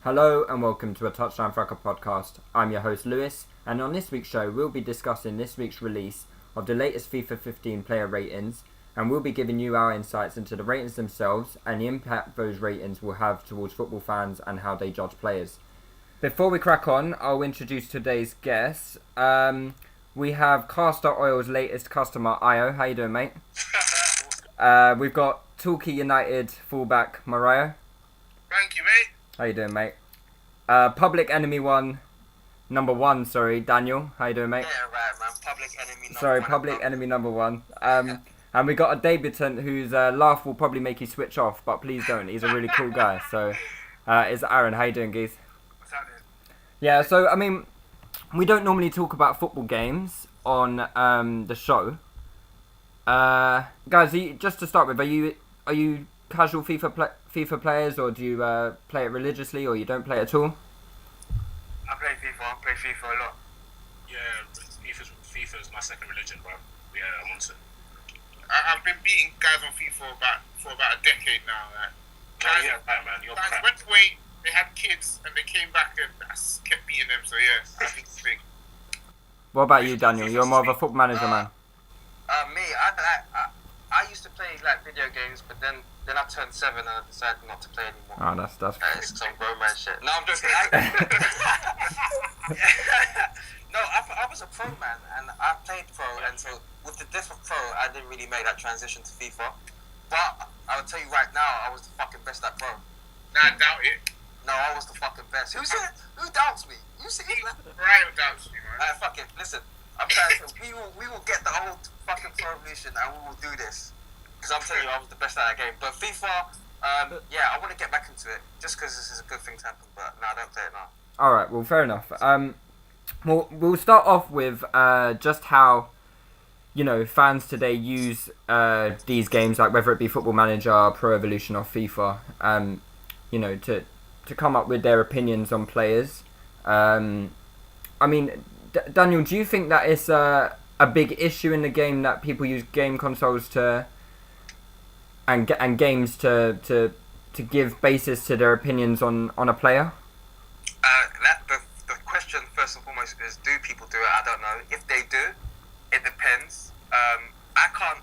Hello and welcome to a Touchline Fracas podcast. I'm your host Lewis, and on this week's show we'll be discussing this week's release of the latest FIFA 15 player ratings, and we'll be giving you our insights into the ratings themselves and the impact those ratings will have towards football fans and how they judge players. Before we crack on, I'll introduce today's guests. We have Castor Oil's latest customer, Io. How you doing, mate? We've got Torquay United fullback, Morayo. Thank you, mate. How you doing, mate? Public Enemy number one, Daniel. How you doing, mate? Yeah, right, man. Public Enemy number Sorry, one. Public Enemy number one. And we got a debutant whose laugh will probably make you switch off, but please don't. He's a really cool guy. So, it's Aron. How you doing, Geese? What's happening? Yeah, so, I mean, we don't normally talk about football games on the show. Guys, just to start with, are you casual FIFA players, or do you play it religiously, or you don't play it at all? I play FIFA a lot. Yeah, FIFA is my second religion, bro. Yeah, I'm on it. I've been beating guys on FIFA for about a decade now. Yeah, right, man. You're Guys crap. went away, they had kids, and they came back, and I kept beating them. So yeah, I think it's big. What about you, Daniel? You're more of a football manager, man. I used to play like video games, but then I turned 7 and I decided not to play anymore. Oh, that's It's some grown man shit. No, I'm joking. No, I was a pro man and I played pro, and so with the diff of pro, I didn't really make that transition to FIFA. But I will tell you right now, I was the fucking best at pro. Nah, I doubt it. No, I was the fucking best. Who doubts me? You see that? Morayo doubts you, man. Fuck it. Listen, I'm trying to. We will get the old fucking pro revolution, and we will do this. Because I'm telling you, I was the best at that game. But FIFA, yeah, I want to get back into it just because this is a good thing to happen. But no, I don't play it now. All right, well, fair enough. We'll start off with just how, fans today use these games, like whether it be Football Manager, Pro Evolution, or FIFA, to come up with their opinions on players. I mean, Daniel, do you think that it's a big issue in the game that people use game consoles and games to give basis to their opinions on a player? The question first and foremost is, do people do it? I don't know. If they do, it depends. I can't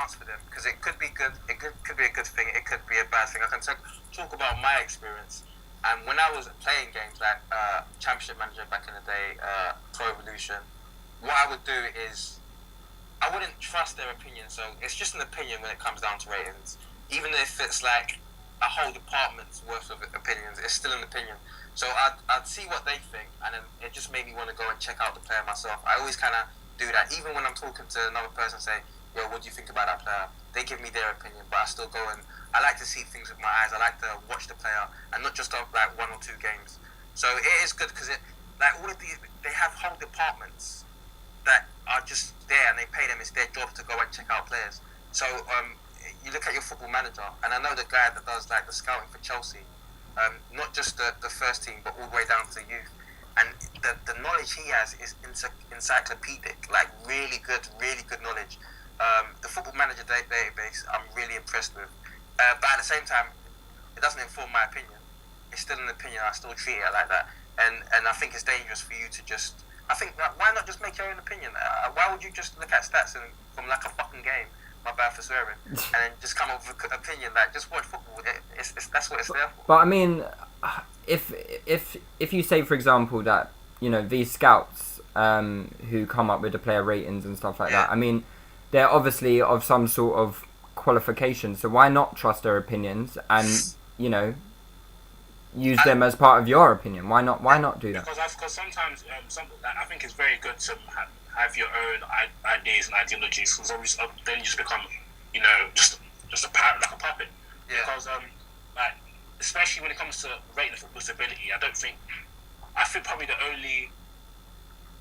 answer for them because it could be good. It could be a good thing. It could be a bad thing. I can talk about my experience. And when I was playing games like Championship Manager back in the day, Pro Evolution, what I would do is I wouldn't trust their opinion. So it's just an opinion when it comes down to ratings. Even if it's like a whole department's worth of opinions, it's still an opinion. So I'd see what they think, and then it just made me want to go and check out the player myself. I always kind of do that. Even when I'm talking to another person, say, yo, what do you think about that player? They give me their opinion, but I still go and I like to see things with my eyes. I like to watch the player and not just of like 1 or 2 games. So it is good because all of these, they have whole departments that are just there and they pay them. It's their job to go and check out players. So you look at your Football Manager, and I know the guy that does like the scouting for Chelsea, not just the first team, but all the way down to the youth. And the knowledge he has is encyclopedic, like really good knowledge. The Football Manager database, I'm really impressed with. But at the same time, it doesn't inform my opinion. It's still an opinion. I still treat it like that. And I think it's dangerous for you to just... I think, why not just make your own opinion? Why would you just look at stats from like a fucking game? My bad for swearing. And then just come up with an opinion. Like, just watch football. That's what it's there for. But I mean, if you say, for example, that these scouts who come up with the player ratings and stuff like that, I mean, they're obviously of some sort of qualification. So why not trust their opinions and use them as part of your opinion? Why not do that? Because sometimes I think it's very good to have your own ideas and ideologies. Because obviously then you just become just a parrot, like a puppet. Yeah. Because like especially when it comes to rating the football's ability, I think probably the only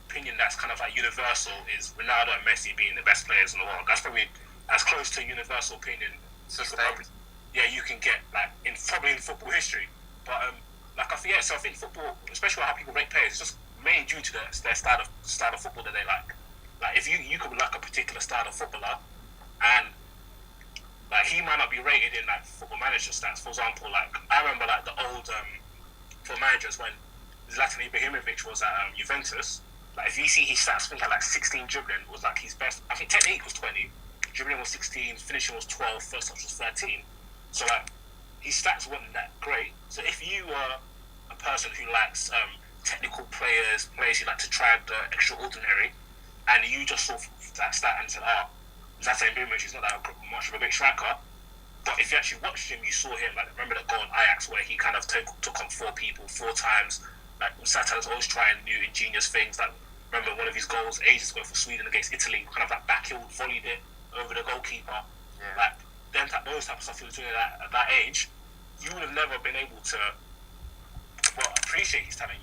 opinion that's kind of like universal is Ronaldo and Messi being the best players in the world. That's probably as close to a universal opinion you can get, like probably in football history. But I think football, especially how people rate players, is just mainly due to their style of football that they like. Like if you could like a particular style of footballer, and like he might not be rated in like Football Manager stats. For example, like I remember like the old for managers when Zlatan Ibrahimovic was at Juventus. Like if you see his stats, I think at like 16 dribbling was like his best. I think technique was 20, dribbling was 16, finishing was 12, first touch was 13. So like his stats weren't that great. So if you were a person who likes technical players who like to try the extraordinary, and you just saw that stat and said, Zlatan Ibrahimovic is not that much of a great striker. But if you actually watched him, you saw him. Like remember that goal in Ajax where he kind of took on 4 people 4 times. Like Zlatan's always trying new ingenious things. Like remember one of his goals ages ago for Sweden against Italy, kind of like backheel volleyed it over the goalkeeper. Yeah. Like those type of stuff he was doing at that age, you would have never been able to appreciate his talent.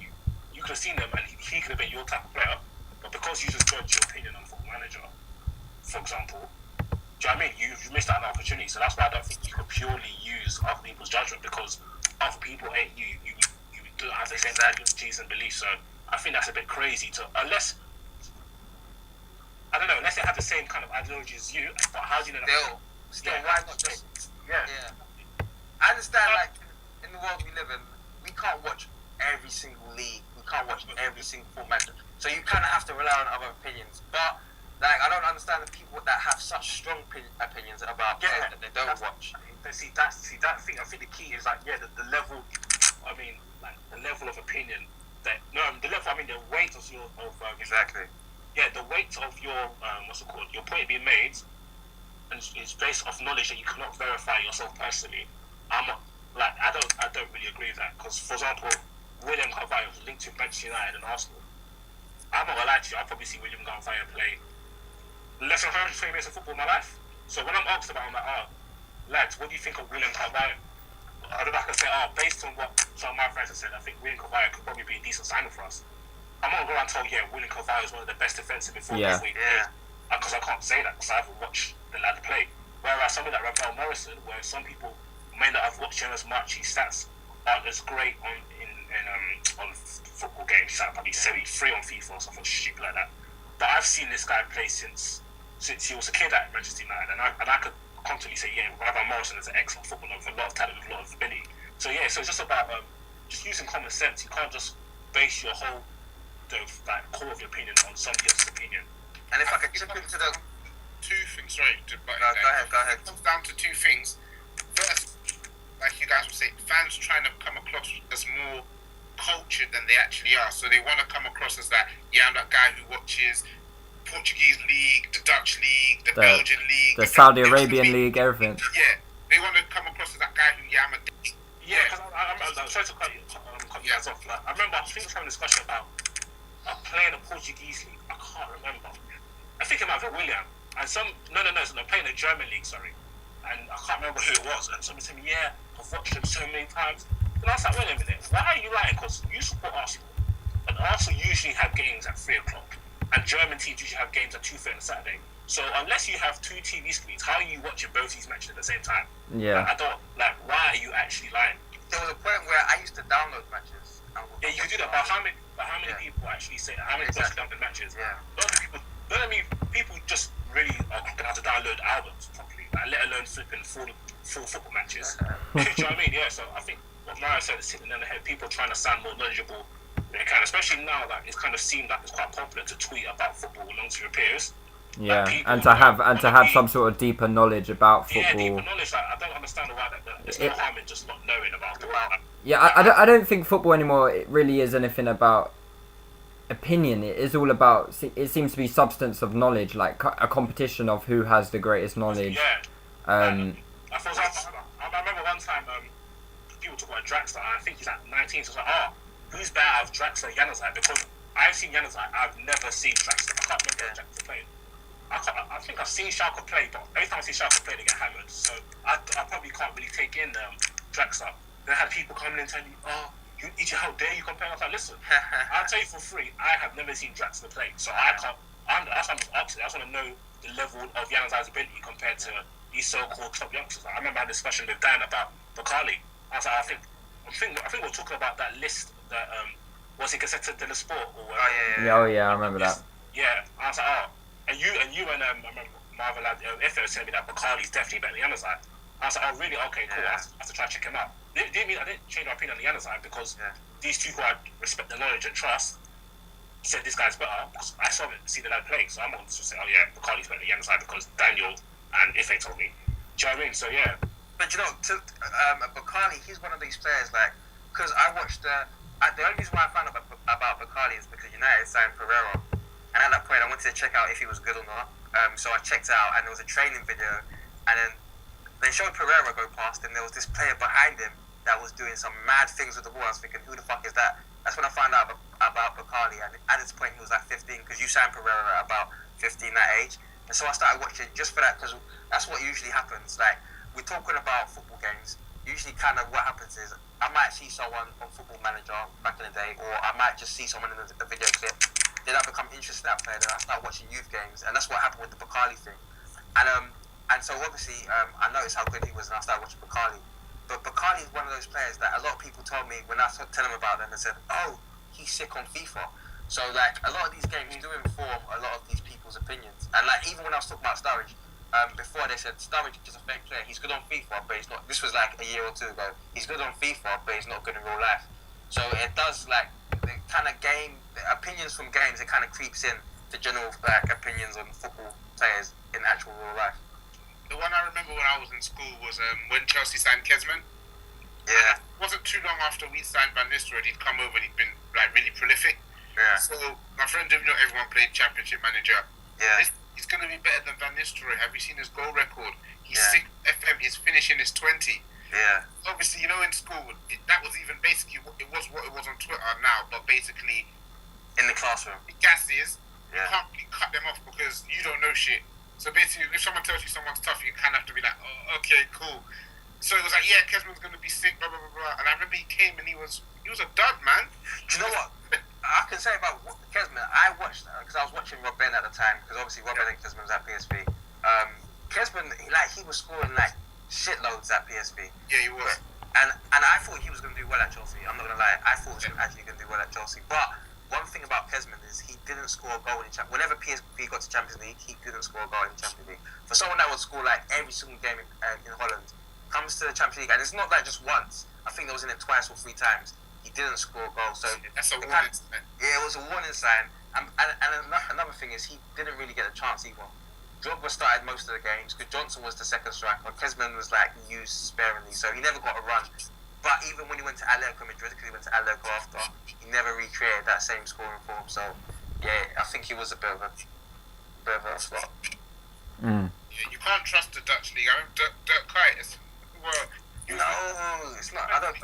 You could have seen him and he could have been your type of player. But because you just judge your opinion on Football Manager, for example, do you know what I mean? You've missed out on an opportunity. So that's why I don't think you can purely use other people's judgment, because other people ain't you. You don't have the same ideologies and beliefs. So I think that's a bit crazy unless they have the same kind of ideology as you. But how do you know? Still, why not just? Yeah. I understand. Like in the world we live in, we can't watch every single league. We can't watch every single format. So you kind of have to rely on other opinions. But like, I don't understand the people that have such strong opinions about players that they don't watch. See that thing. I think the key is like the level. I mean, like the level of opinion that the level. I mean, the weight of your exactly. Yeah, the weight of your what's it called? Your point being made, and is based off knowledge that you cannot verify yourself personally. I don't really agree with that, because for example, William Carvalho was linked to Manchester United and Arsenal. I'm not gonna lie to you, I'll probably see William Carvalho play less than 120 minutes of football in my life. So when I'm asked about it, I'm like, lads, what do you think of William Carvalho? I don't know if I can say, based on what some of my friends have said, I think William Carvalho could probably be a decent signing for us. I'm not going to go and tell William Carvalho is one of the best defensive midfielders we played. Because I can't say that, because I haven't watched the lad play. Whereas somebody like Rafael Morrison, where some people may not have watched him as much, his stats aren't as great on football games. He's like probably 73 on FIFA or something stupid like that. But I've seen this guy play since he was a kid at Manchester United, and I could confidently say, Rafael Morrison is an excellent footballer with a lot of talent, with a lot of ability. So so it's just about just using common sense. You can't just base your whole core of your opinion on somebody else's opinion. And if I could chip into the 2 things, sorry. Go ahead. It comes down to 2 things. First, like you guys were saying, fans trying to come across as more cultured than they actually are. So they want to come across as that, I'm that guy who watches Portuguese league, the Dutch league, the Belgian league, the Saudi Arabian league, everything. Yeah, they want to come across as that guy who, I'm a... Yeah, because I'm sorry to cut you guys off. Like, I remember, I think I was having a discussion about playing the Portuguese league. I can't remember. I think it might be William. And playing the German league, sorry. And I can't remember who it was. And somebody said, I've watched them so many times. And I was like, wait a minute, why are you lying? Because you support Arsenal. And Arsenal usually have games at 3 o'clock. And German teams usually have games at 2:30 on a Saturday. So unless you have 2 TV screens, how are you watching both these matches at the same time? Yeah. I don't, why are you actually lying? There was a point where I used to download matches. Yeah, you could do that, but how many people actually say that? How many people download matches? Yeah. Not many people just really are cooking how to download albums properly, let alone flipping full football matches. Do you know what I mean? Yeah, so I think what Morayo said is hitting on the head. People are trying to sound more knowledgeable. They can, especially now that it's kind of seemed like it's quite popular to tweet about football amongst your peers. Yeah, and to have some sort of deeper knowledge about football. Yeah, deeper knowledge. I don't understand why there's no harm in just not knowing about it. Yeah, I don't think football anymore. It really is anything about opinion. It is all about. It seems to be substance of knowledge, like a competition of who has the greatest knowledge. Yeah. For example, I remember one time people talk about Draxler, and I think he's at 19. So I was like, who's better out of Draxler and Januzaj? Because I've seen Januzaj, I've never seen Draxler. I can't remember Draxler playing. I think I've seen Schalke play, but every time I see Schalke play, they get hammered. So I probably can't really take in Draxler. Then I had people coming in telling me, how dare you compare? I was like, listen, I'll tell you for free, I have never seen Draxler play. So I can't, that's why I'm just asking. I just want to know the level of Januzaj's ability compared to these so-called top youngsters. I remember I had a discussion with Dan about Bakali. I was like, I think we're talking about that list that was it Gazzetta dello Sport or whatever. Yeah, I remember that. Yeah, I was like, and you and I remember Marvel Efe was telling me that Bakali's definitely better than Januzaj. I was like, really? Okay, cool. I have to try to check him out. didn't mean I didn't change my opinion on the other side because these two who I respect the knowledge and trust said this guy's better because I saw see the lad play, so I'm not just saying, oh yeah, Bacardi's better than the other side because Daniel and Ife told me. Do you know what I mean? So yeah. But you know, Bacardi, he's one of these players because I watched the only reason why I found out about Bacardi is because United signed Pereira, and at that point I wanted to check out if he was good or not. So I checked out, and there was a training video, and then they showed Pereira go past, and there was this player behind him that was doing some mad things with the ball. I was thinking, who the fuck is that? That's when I found out about Bacardi, and at this point he was like 15, because you signed Pereira at about 15 that age. And so I started watching just for that, because that's what usually happens. Like, we're talking about football games. Usually kind of what happens is I might see someone on Football Manager back in the day, or I might just see someone in a video clip. Then I become interested in that player, then I start watching youth games, and that's what happened with the Bacardi thing. And so obviously I noticed how good he was, and I started watching Bacardi. But Bacardi is one of those players that a lot of people told me when I tell them about them, they said, oh, he's sick on FIFA. So like a lot of these games do inform a lot of these people's opinions. And like even when I was talking about Sturridge, before they said Sturridge is a fake player, he's good on FIFA, but he's not. This was like a year or two ago. He's good on FIFA, but he's not good in real life. So it does like the kind of game the opinions from games. It kind of creeps in to general like opinions on football players in actual real life. The one I remember when I was in school was when Chelsea signed Kesman. Yeah. It wasn't too long after we signed Van Nistelrooy, he'd come over and he'd been like really prolific. Yeah. So my friend, everyone played Championship Manager. Yeah. He's going to be better than Van Nistelrooy. Have you seen his goal record? He's Yeah. 6 FM. He's finishing his 20. Yeah. Obviously, in school, that was even basically what it was on Twitter now, but basically In the classroom. the gas is you Yeah. can't really cut them off because you don't know shit. So basically, if someone tells you someone's tough, you kind of have to be like, oh, okay, cool. So it was like, yeah, Kesman's going to be sick, blah, blah, blah, blah. And I remember he came and he was a dud, man. Do you know what I can say about Kesman? I watched because I was watching Rob Ben at the time, because obviously Rob Ben and Kesman was at PSV. Kesman, he was scoring like shitloads at PSV. Yeah, he was. And I thought he was going to do well at Chelsea. I'm not going to lie. I thought he was actually going to do well at Chelsea. But one thing about Kesman is he didn't score a goal in the Champions League. Whenever PSV got to Champions League, he didn't score a goal in the Champions League. For someone that would score like every single game in Holland, comes to the Champions League, and it's not like just once. I think there was in it twice or 3 times. He didn't score a goal. So That's a warning sign. yeah, it was a warning sign. And another thing is he didn't really get a chance either. Drogba started most of the games because Johnson was the second striker. Kesman was like used sparingly, so he never got a run. But even when he went to Atletico Madrid, because he went to Atletico after, he never recreated that same scoring form. So yeah, I think he was a bit of a flop. Mm. Yeah, you can't trust the Dutch league. I remember Dirk Kuyt. Well, No, it's not. I don't.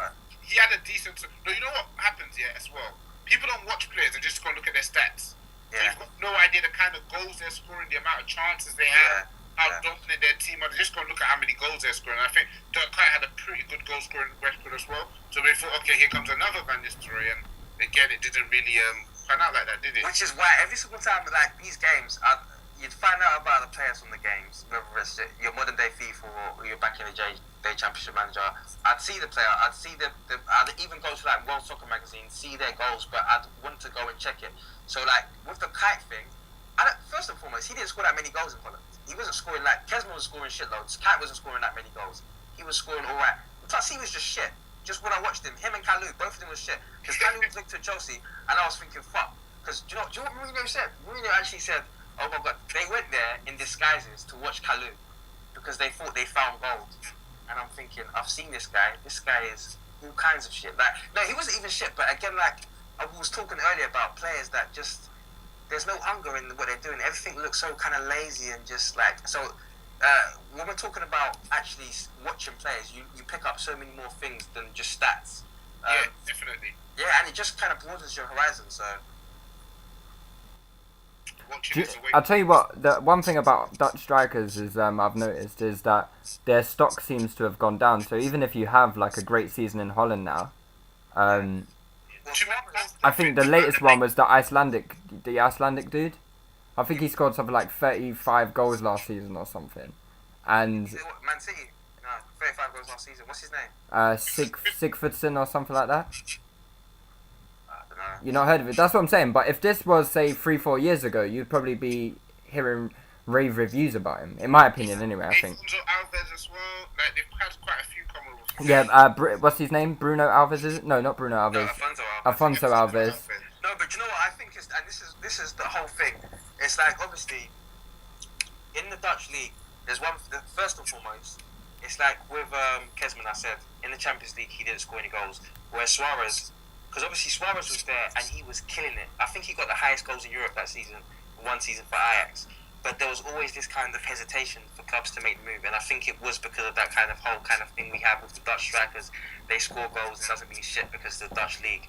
he had a decent. No, you know what happens as well. People don't watch players and just go look at their stats. So Yeah. you've got no idea the kind of goals they're scoring, the amount of chances they have, how Yeah. dominant their team are. They just go look at how many goals they're scoring. And I think Dirk Kuyt had a pretty good goal scoring record as well. So we thought, okay, here comes another Van Nistelrooy, and again, it didn't really pan out like that, did it? Which is why every single time, like these games, you'd find out about the players from the games, whether it's your modern day FIFA or your back in the day Championship Manager. I'd see the player, I'd see I'd even go to like World Soccer Magazine, see their goals, but I'd want to go and check it. So like with the Kite thing, first and foremost, he didn't score that many goals in Holland. He wasn't scoring like Kesman was scoring shitloads. Kite wasn't scoring that many goals. He was scoring all right. Plus he was just shit. Just when I watched him and Kalou, both of them was shit. Because Kalou was linked to Chelsea, and I was thinking, fuck. Because do you know what Mourinho said? Mourinho actually said, oh my god, they went there in disguises to watch Kalou because they thought they found gold. And I'm thinking, I've seen this guy. This guy is all kinds of shit. Like, no, he wasn't even shit. But again, like I was talking earlier about players that just there's no hunger in what they're doing. Everything looks so kind of lazy and just like so. When we're talking about actually watching players, you pick up so many more things than just stats. Yeah, definitely. Yeah, and it just kind of broadens your horizon. So. I'll tell you what, the one thing about Dutch strikers is I've noticed is that their stock seems to have gone down. So even if you have like a great season in Holland now, I think the latest one was the Icelandic dude. I think he scored something like 35 goals last season or something. And Man City, no, 35 goals last season. What's his name? Sigfridsson or something like that. I don't know. You not heard of it? That's what I'm saying. But if this was, say, 3-4 years ago, you'd probably be hearing rave reviews about him. In my opinion, anyway, I think. Alves as well. Like, they've had quite a few come over. Yeah, what's his name? Bruno Alves, is it? No, not Bruno Alves. No, Alfonso Alves. Alfonso Alves. No, but you know what I think is, and this is the whole thing. It's like obviously in the Dutch league, there's one. First and foremost, it's like with Kesman. I said in the Champions League he didn't score any goals, whereas Suarez, because obviously Suarez was there and he was killing it. I think he got the highest goals in Europe that season, one season for Ajax. But there was always this kind of hesitation for clubs to make the move, and I think it was because of that kind of whole kind of thing we have with the Dutch strikers. They score goals, it doesn't mean shit because of the Dutch league.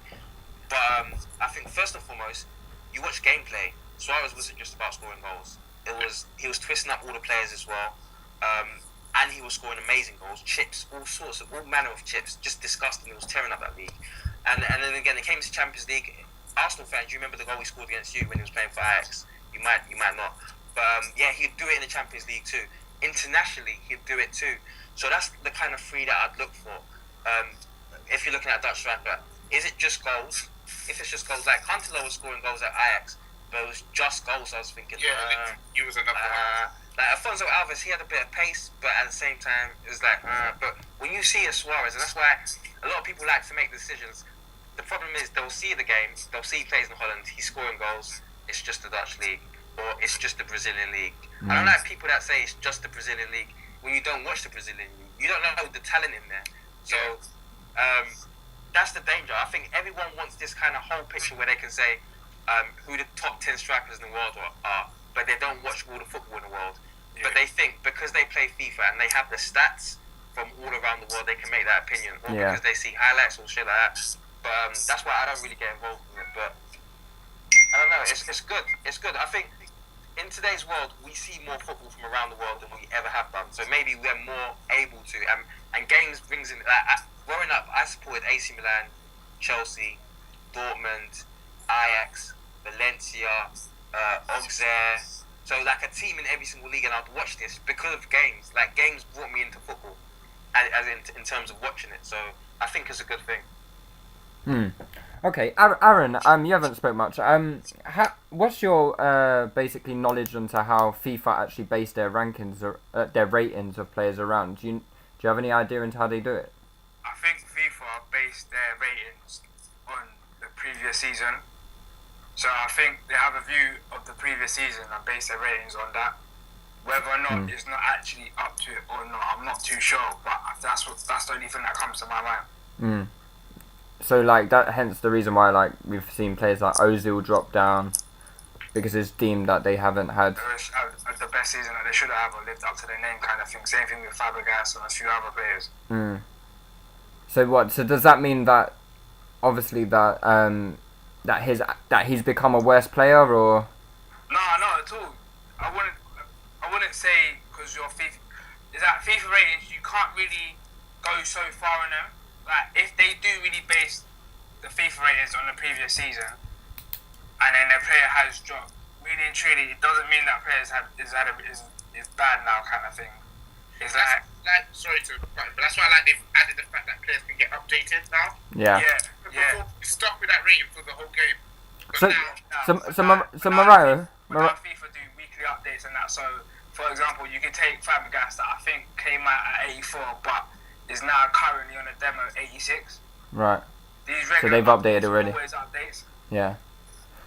But I think first and foremost, you watch gameplay. Suarez wasn't just about scoring goals. He was twisting up all the players as well, and he was scoring amazing goals, chips, all manner of chips, just disgusting. He was tearing up that league. And then again, it came to Champions League. Arsenal fans, you remember the goal he scored against you when he was playing for Ajax? You might not. But yeah, he'd do it in the Champions League too. Internationally, he'd do it too. So that's the kind of three that I'd look for. If you're looking at Dutch striker, is it just goals? If it's just goals, like Huntelaar was scoring goals at Ajax, but it was just goals. I was thinking. Yeah, he was another one. Like Alfonso Alves, he had a bit of pace, but at the same time, it was like. But when you see a Suarez, and that's why a lot of people like to make decisions. The problem is they'll see the game, they'll see he plays in Holland, he's scoring goals. It's just the Dutch league. Or it's just the Brazilian league. I don't like people that say it's just the Brazilian league when you don't watch the Brazilian league. You don't know the talent in there. So that's the danger. I think everyone wants this kind of whole picture where they can say who the top 10 strikers in the world are, but they don't watch all the football in the world. Yeah. But they think because they play FIFA and they have the stats from all around the world, they can make that opinion. Or because they see highlights or shit like that. But that's why I don't really get involved in it. But I don't know. It's good. It's good. I think in today's world, we see more football from around the world than we ever have done. So maybe we're more able to. And games brings in. Growing up, I supported AC Milan, Chelsea, Dortmund, Ajax, Valencia, Auxerre. So like a team in every single league, and I'd watch this because of games. Like games brought me into football, as in terms of watching it. So I think it's a good thing. Okay, Aron, you haven't spoke much. What's your basically knowledge into how FIFA actually base their rankings or their ratings of players around? Do you have any idea into how they do it? I think FIFA based their ratings on the previous season. So I think they have a view of the previous season and base their ratings on that. Whether or not it's not actually up to it or not, I'm not too sure. But that's the only thing that comes to my mind. So like that, hence the reason why like we've seen players like Ozil drop down because it's deemed that they haven't had the best season that they should have or lived up to their name kind of thing. Same thing with Fabregas and a few other players. So what? So does that mean that obviously that that he's become a worse player or? No, not at all. I wouldn't say because your FIFA is that FIFA ratings you can't really go so far in them. Like, if they do really base the FIFA ratings on the previous season, and then their player has dropped, really and truly, it doesn't mean that player is bad now, kind of thing. It's like sorry to, but that's why they've added the fact that players can get updated now. Yeah. Before we stuck with that rating for the whole game. But Morayo. FIFA do weekly updates and that. So, for example, you could take Fabregas that I think came out at 84, but is now currently on a demo 86. Right. So they've updated already. Always updates. Yeah.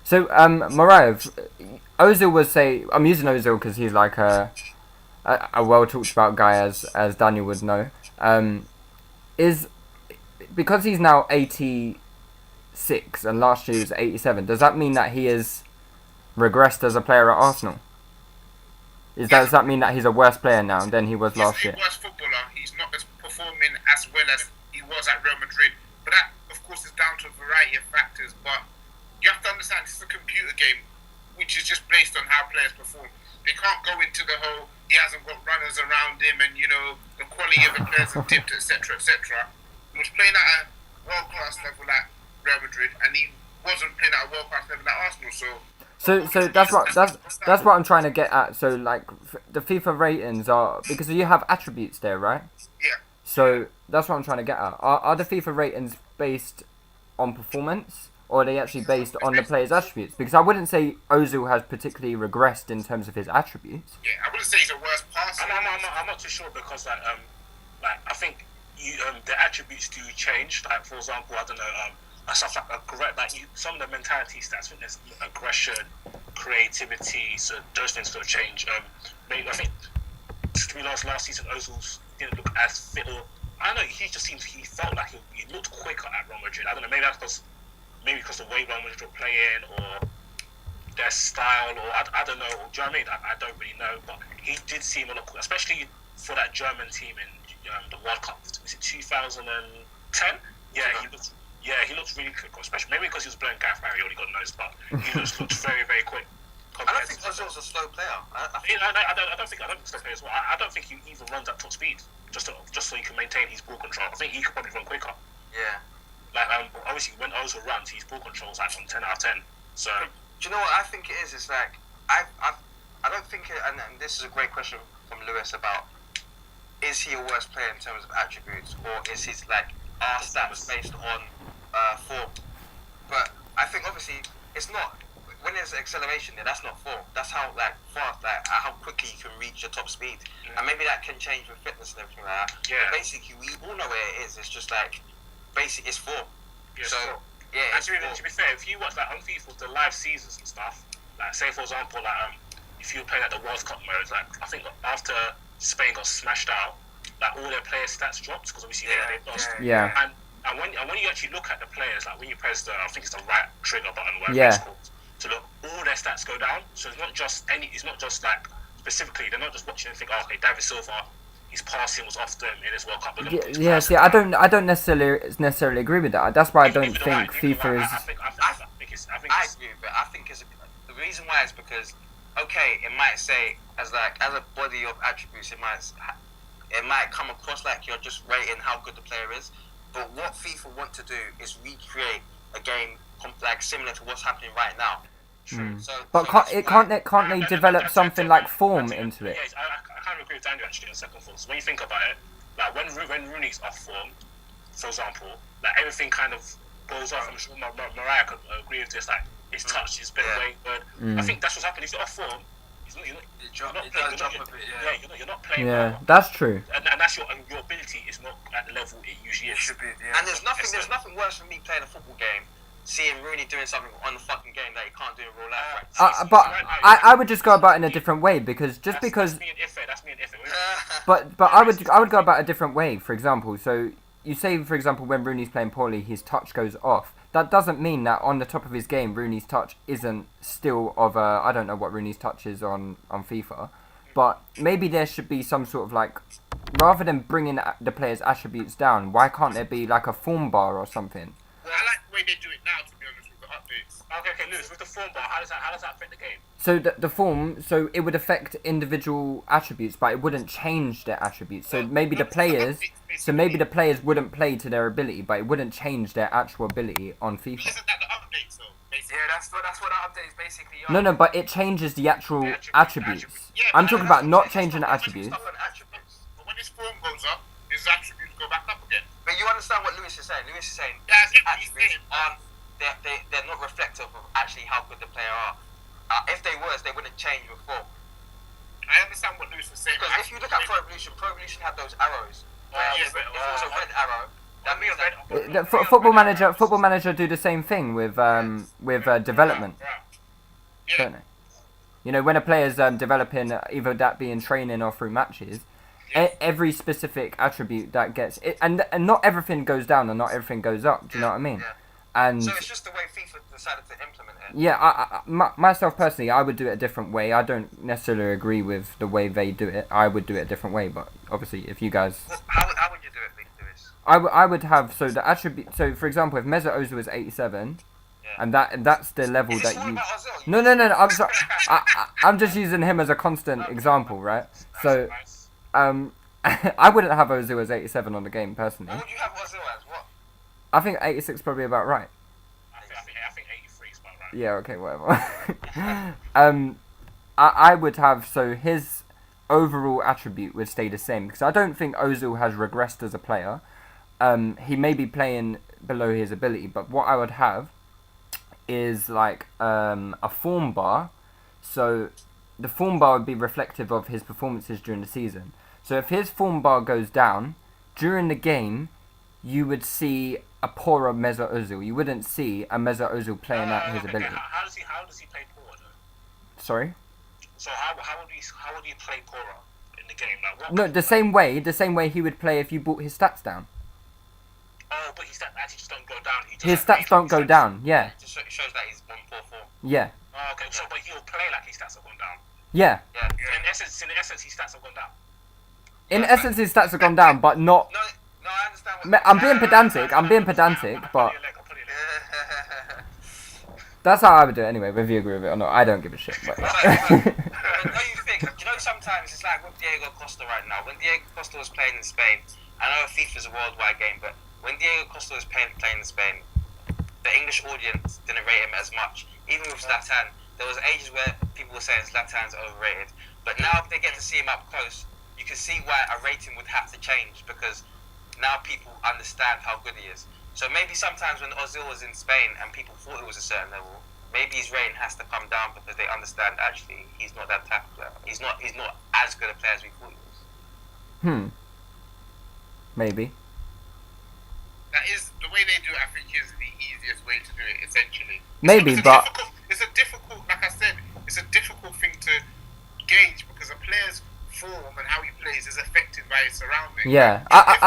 So Morayo, Ozil would say, I'm using Ozil because he's like a well talked about guy as Daniel would know. Is because he's now 86 and last year was 87. Does that mean that he is regressed as a player at Arsenal? Does that mean that he's a worse player now than he was last year? He's a worse footballer. He's not performing as well as he was at Real Madrid. But that, of course, is down to a variety of factors. But you have to understand this is a computer game, which is just based on how players perform. They can't go into the whole he hasn't got runners around him and the quality of the players have dipped, etc., etc. He was playing at a world class level at Real Madrid, and he wasn't playing at a world class level at Arsenal. So that's what I'm trying to get at. So like the FIFA ratings are because you have attributes there, right? Yeah. So that's what I'm trying to get at. Are the FIFA ratings based on performance, or are they actually based on the player's attributes? Because I wouldn't say Ozil has particularly regressed in terms of his attributes. Yeah, I wouldn't say he's a worse passer. I'm not too sure because like I think the attributes do change. Like for example, I don't know, stuff like some of the mentality stats. I think there's aggression, creativity, so those things sort of change. Maybe I think to be honest, last season Ozil didn't look as fit. Or I don't know. He felt like he looked quicker at Real Madrid. I don't know. Maybe that's because the way Real Madrid were playing or their style, or I don't know. Do you know what I mean? I don't really know, but he did seem a lot, especially for that German team in the World Cup. Was it 2010? Yeah, he looks really quick, especially maybe because he was playing Gareth Barry, God knows, but he just looks very, very quick. I don't think Ozil's a slow player. I don't think he's a slow player as well. I don't think he even runs at top speed just so he can maintain his ball control. I think he could probably run quicker. Yeah. Like obviously when Ozil runs, his ball control is like on 10 out of 10. So do you know what I think it is? It's like I don't think it, and this is a great question from Lewis about, is he a worse player in terms of attributes, or is his like our stats based on form? But I think obviously it's not. When there's acceleration there, that's not form. That's how like fast, like how quickly you can reach your top speed, and maybe that can change with fitness and everything like that. Yeah. But basically, we all know where it is. It's just like basically it's form. Yeah, so form. yeah. And to be fair, if you watch like on FIFA the live seasons and stuff, like say for example like if you play like the World Cup mode, like I think after Spain got smashed out, like all their player stats dropped because obviously they lost. Yeah. And when you actually look at the players, like when you press I think it's the right trigger button, whatever it's called, to look, all their stats go down. So it's not just like specifically, they're not just watching and think, oh, okay, David Silva, his passing was off them in his World Cup. Yeah, see, I don't necessarily agree with that. That's why I don't think FIFA is. I think I agree with it. I think the reason why is because, okay, it might say as a body of attributes, it might come across like you're just rating how good the player is. But what FIFA want to do is recreate a game like similar to what's happening right now. But can't they develop something like form into it? Yeah, I kind of agree with Daniel actually on second form. So when you think about it, like when Rooney's off form, for example, like everything kind of goes off. I'm sure Morayo could agree with this. Like his touch is better way good. I think that's what's happening. If you're off form, you're not playing. Yeah, well. that's true. And that's your ability is not at the level it usually is. Should be, and there's nothing worse for me playing a football game, seeing Rooney doing something on the fucking game that he can't do in real life. But I would just go about it in a different way because that's me and Ife. But I would go about a different way. For example, so you say for example when Rooney's playing poorly, his touch goes off. That doesn't mean that on the top of his game, Rooney's touch isn't still of a. I don't know what Rooney's touch is on FIFA, but maybe there should be some sort of like, rather than bringing the player's attributes down, why can't there be like a form bar or something? Well, I like the way they do it now, to be honest, with the updates. Okay, Lewis, with the form bar, how does that affect the game? So the form, so it would affect individual attributes, but it wouldn't change their attributes. So maybe the players wouldn't play to their ability, but it wouldn't change their actual ability on FIFA. Isn't that the updates though? Basically? Yeah, that's what the update is basically. No, but it changes the actual attributes. Yeah, I'm talking about not changing the attributes. But when his form goes up, his attributes go back up again. But you understand what Lewis is saying? Lewis is saying attributes they're not reflective of actually how good the player are. If they was, they wouldn't change with form. I understand what Lewis was saying. Because if you look at Pro Evolution had those arrows. If it was a red arrow, that means that Football Manager do the same thing with development, don't they? You know, when a player's developing, either that be in training or through matches, every specific attribute that gets it, and not everything goes down and not everything goes up. Do you know what I mean? Yeah. And so it's just the way FIFA decided to implement it. Yeah, myself personally, I would do it a different way. I don't necessarily agree with the way they do it. I would do it a different way, but obviously, if you guys, how would you do it, Lewis? I would have the attribute. So, for example, if Mesut Ozil is 87, and that's the level that you. No. I'm sorry. I'm just using him as a constant example, right? So, I wouldn't have Ozil as 87 on the game personally. What would you have Ozil as? What? I think 86 is probably about right. I think 83 is about right. Yeah, okay, whatever. I would have, so his overall attribute would stay the same, because I don't think Ozil has regressed as a player. He may be playing below his ability, but what I would have is like a form bar. So the form bar would be reflective of his performances during the season. So if his form bar goes down, during the game, you would see a poorer Mesut Ozil. You wouldn't see a Mesut Ozil playing at his ability. How does he play poor though? Sorry? So how would he play poorer in the game? Like what? No, the same way he would play if you brought his stats down. Oh, but his stats actually just don't go down. His stats don't go down. Yeah. It just shows that he's on poor form. Yeah. Oh, okay. So, but he'll play like his stats have gone down. Yeah. Yeah. In essence, his stats have gone down. In essence, his stats have gone down, but not. No, I understand. What I'm being pedantic. But that's how I would do it anyway. Whether you agree with it or not, I don't give a shit. But. But sometimes it's like with Diego Costa right now. When Diego Costa was playing in Spain, I know FIFA is a worldwide game, but when Diego Costa was playing in Spain, the English audience didn't rate him as much. Even with Zlatan, there was ages where people were saying Zlatan's overrated. But now if they get to see him up close, you can see why a rating would have to change, because now people understand how good he is. So maybe sometimes when Ozil was in Spain and people thought he was a certain level, maybe his rating has to come down because they understand actually he's not that type of player. He's not as good a player as we thought he was. Maybe. That is the way they do it. I think is the easiest way to do it. Essentially, Maybe, but it's a difficult. Like I said, it's a difficult thing to gauge because a player's form and how he plays is affected by his surroundings. yeah. If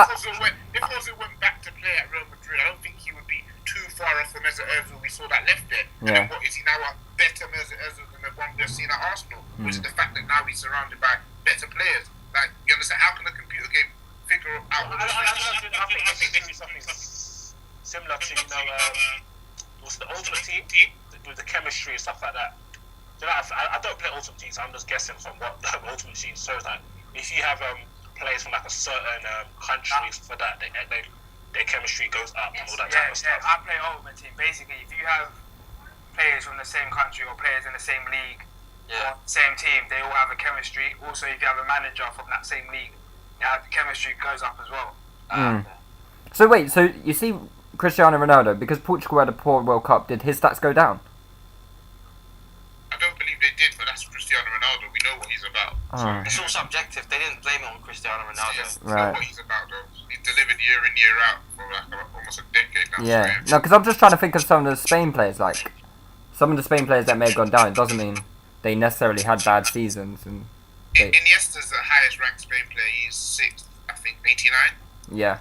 Ozil went back to play at Real Madrid, I don't think he would be too far off the Mesut Ozil we saw that left there. And Yeah. then what is he now a better Mesut Ozil than the one we've seen at Arsenal? Which is the fact that now he's surrounded by better players. Like, you understand? How can a computer game figure out? I think maybe something similar to what's the Ultimate Team with the chemistry and stuff like that. You know, I don't play Ultimate Team, so I'm just guessing from what the Ultimate Team shows. Like, if you have players from like a certain country for that, their chemistry goes up and all that type of stuff. I play Ultimate Team. Basically, if you have players from the same country or players in the same league or same team, they all have a chemistry. Also, if you have a manager from that same league, the chemistry goes up as well. So wait, so you see Cristiano Ronaldo, because Portugal had a poor World Cup, did his stats go down? I don't believe they did, but that's Cristiano Ronaldo. We know what he's about. Oh. It's all subjective. They didn't blame it on Cristiano Ronaldo. Yes, we Right. know what he's about, though. He's delivered year in, year out for like almost a decade now. Yeah. No, because I'm just trying to think of some of the Spain players, like some of the Spain players that may have gone down. It doesn't mean they necessarily had bad seasons. And Iniesta's the highest ranked Spain player. He's 6th, I think, 89. yeah.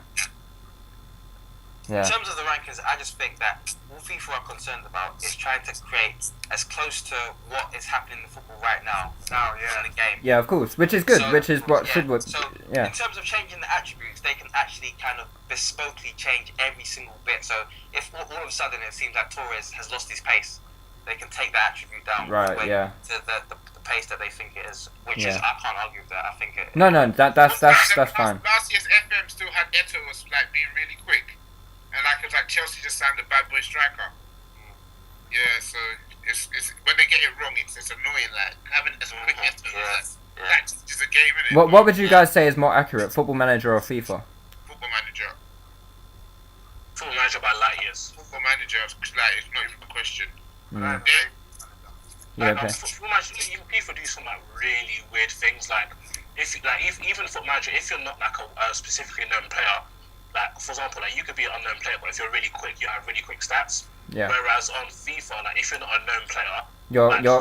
In terms of the rankings, I just think that what FIFA are concerned about is trying to create as close to what is happening in football right now in the game. Yeah, of course, which is good, So, which is what should work. So Yeah. in terms of changing the attributes, they can actually kind of bespokely change every single bit. So if all of a sudden it seems like Torres has lost his pace, they can take that attribute down Right, to yeah. the pace that they think it is, which Yeah. is, I can't argue with that. I think it. No, that's fine. Last year's FM still had Eto was like being really quick, and like it was like Chelsea just signed a bad boy striker. Yeah, so it's when they get it wrong, it's annoying. Like having as quick Eto, that's just a game, isn't it? What would you guys say is more accurate, Football Manager or FIFA? Football Manager. Football Manager by light years. Football Manager, like it's not even a question. Mm. Yeah. Yeah, Like, okay. Football Manager, even FIFA do some like really weird things. Like if even Football Manager, if you're not like a specifically known player, like for example, like you could be an unknown player, but if you're really quick, you have really quick stats. Yeah. Whereas on FIFA, like if you're not a known player,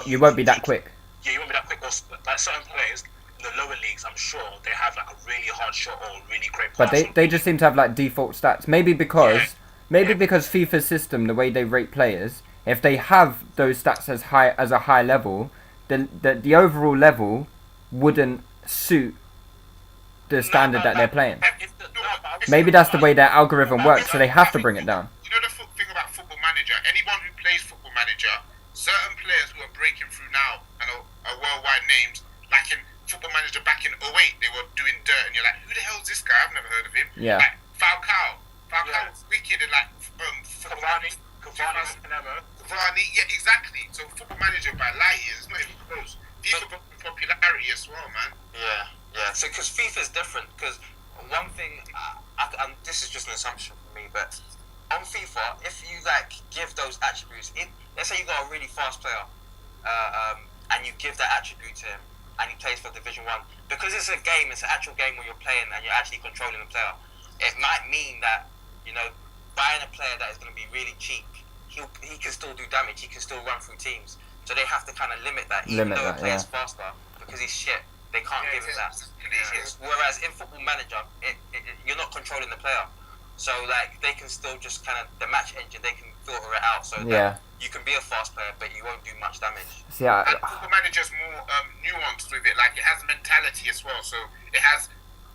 You won't be that quick. Yeah, you won't be that quick. Or, like certain players in the lower leagues, I'm sure they have like a really hard shot or really great pass. But they just seem to have like default stats. Maybe because FIFA's system, the way they rate players, if they have those stats as a high level, then the overall level wouldn't suit the standard that they're playing. Maybe that's the way their algorithm works, so they have to bring it down. You know the thing about Football Manager? Anyone who plays Football Manager, certain players who are breaking through now and are worldwide names, like in Football Manager back in '08, they were doing dirt, and you're like, who the hell is this guy? I've never heard of him. Yeah. Like Falcao was wicked, and like Cavani, yeah, exactly. So Football Manager by light years, it's not even close. FIFA popularity as well, man. Yeah. So because FIFA is different, because one thing, and this is just an assumption for me, but on FIFA, if you like give those attributes, let's say you got a really fast player, and you give that attribute to him, and he plays for Division 1, because it's a game, it's an actual game where you're playing and you're actually controlling the player. it might mean that, buying a player that is going to be really cheap, he can still do damage. He can still run through teams. So they have to kind of limit that. Even though a player's faster, because he's shit, they can't give him that. Whereas in Football Manager, you're not controlling the player. So, like, they can still just kind of, the match engine, they can filter it out. So that you can be a fast player, but you won't do much damage. Yeah. And Football Manager's more nuanced with it. Like, it has mentality as well. So it has,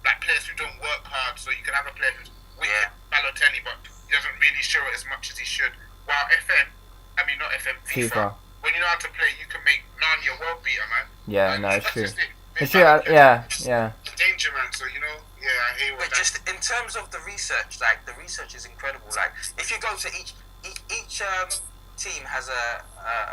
like, players who don't work hard. So you can have a player who's wicked, Balotelli, but he doesn't really show it as much as he should. While not FM, FIFA. When you know how to play, you can make Narnia world beater, man. Yeah, no, it's true. It's true, yeah. Danger, man. So, I hear what But just in terms of the research, like, the research is incredible. Like, if you go to each team has a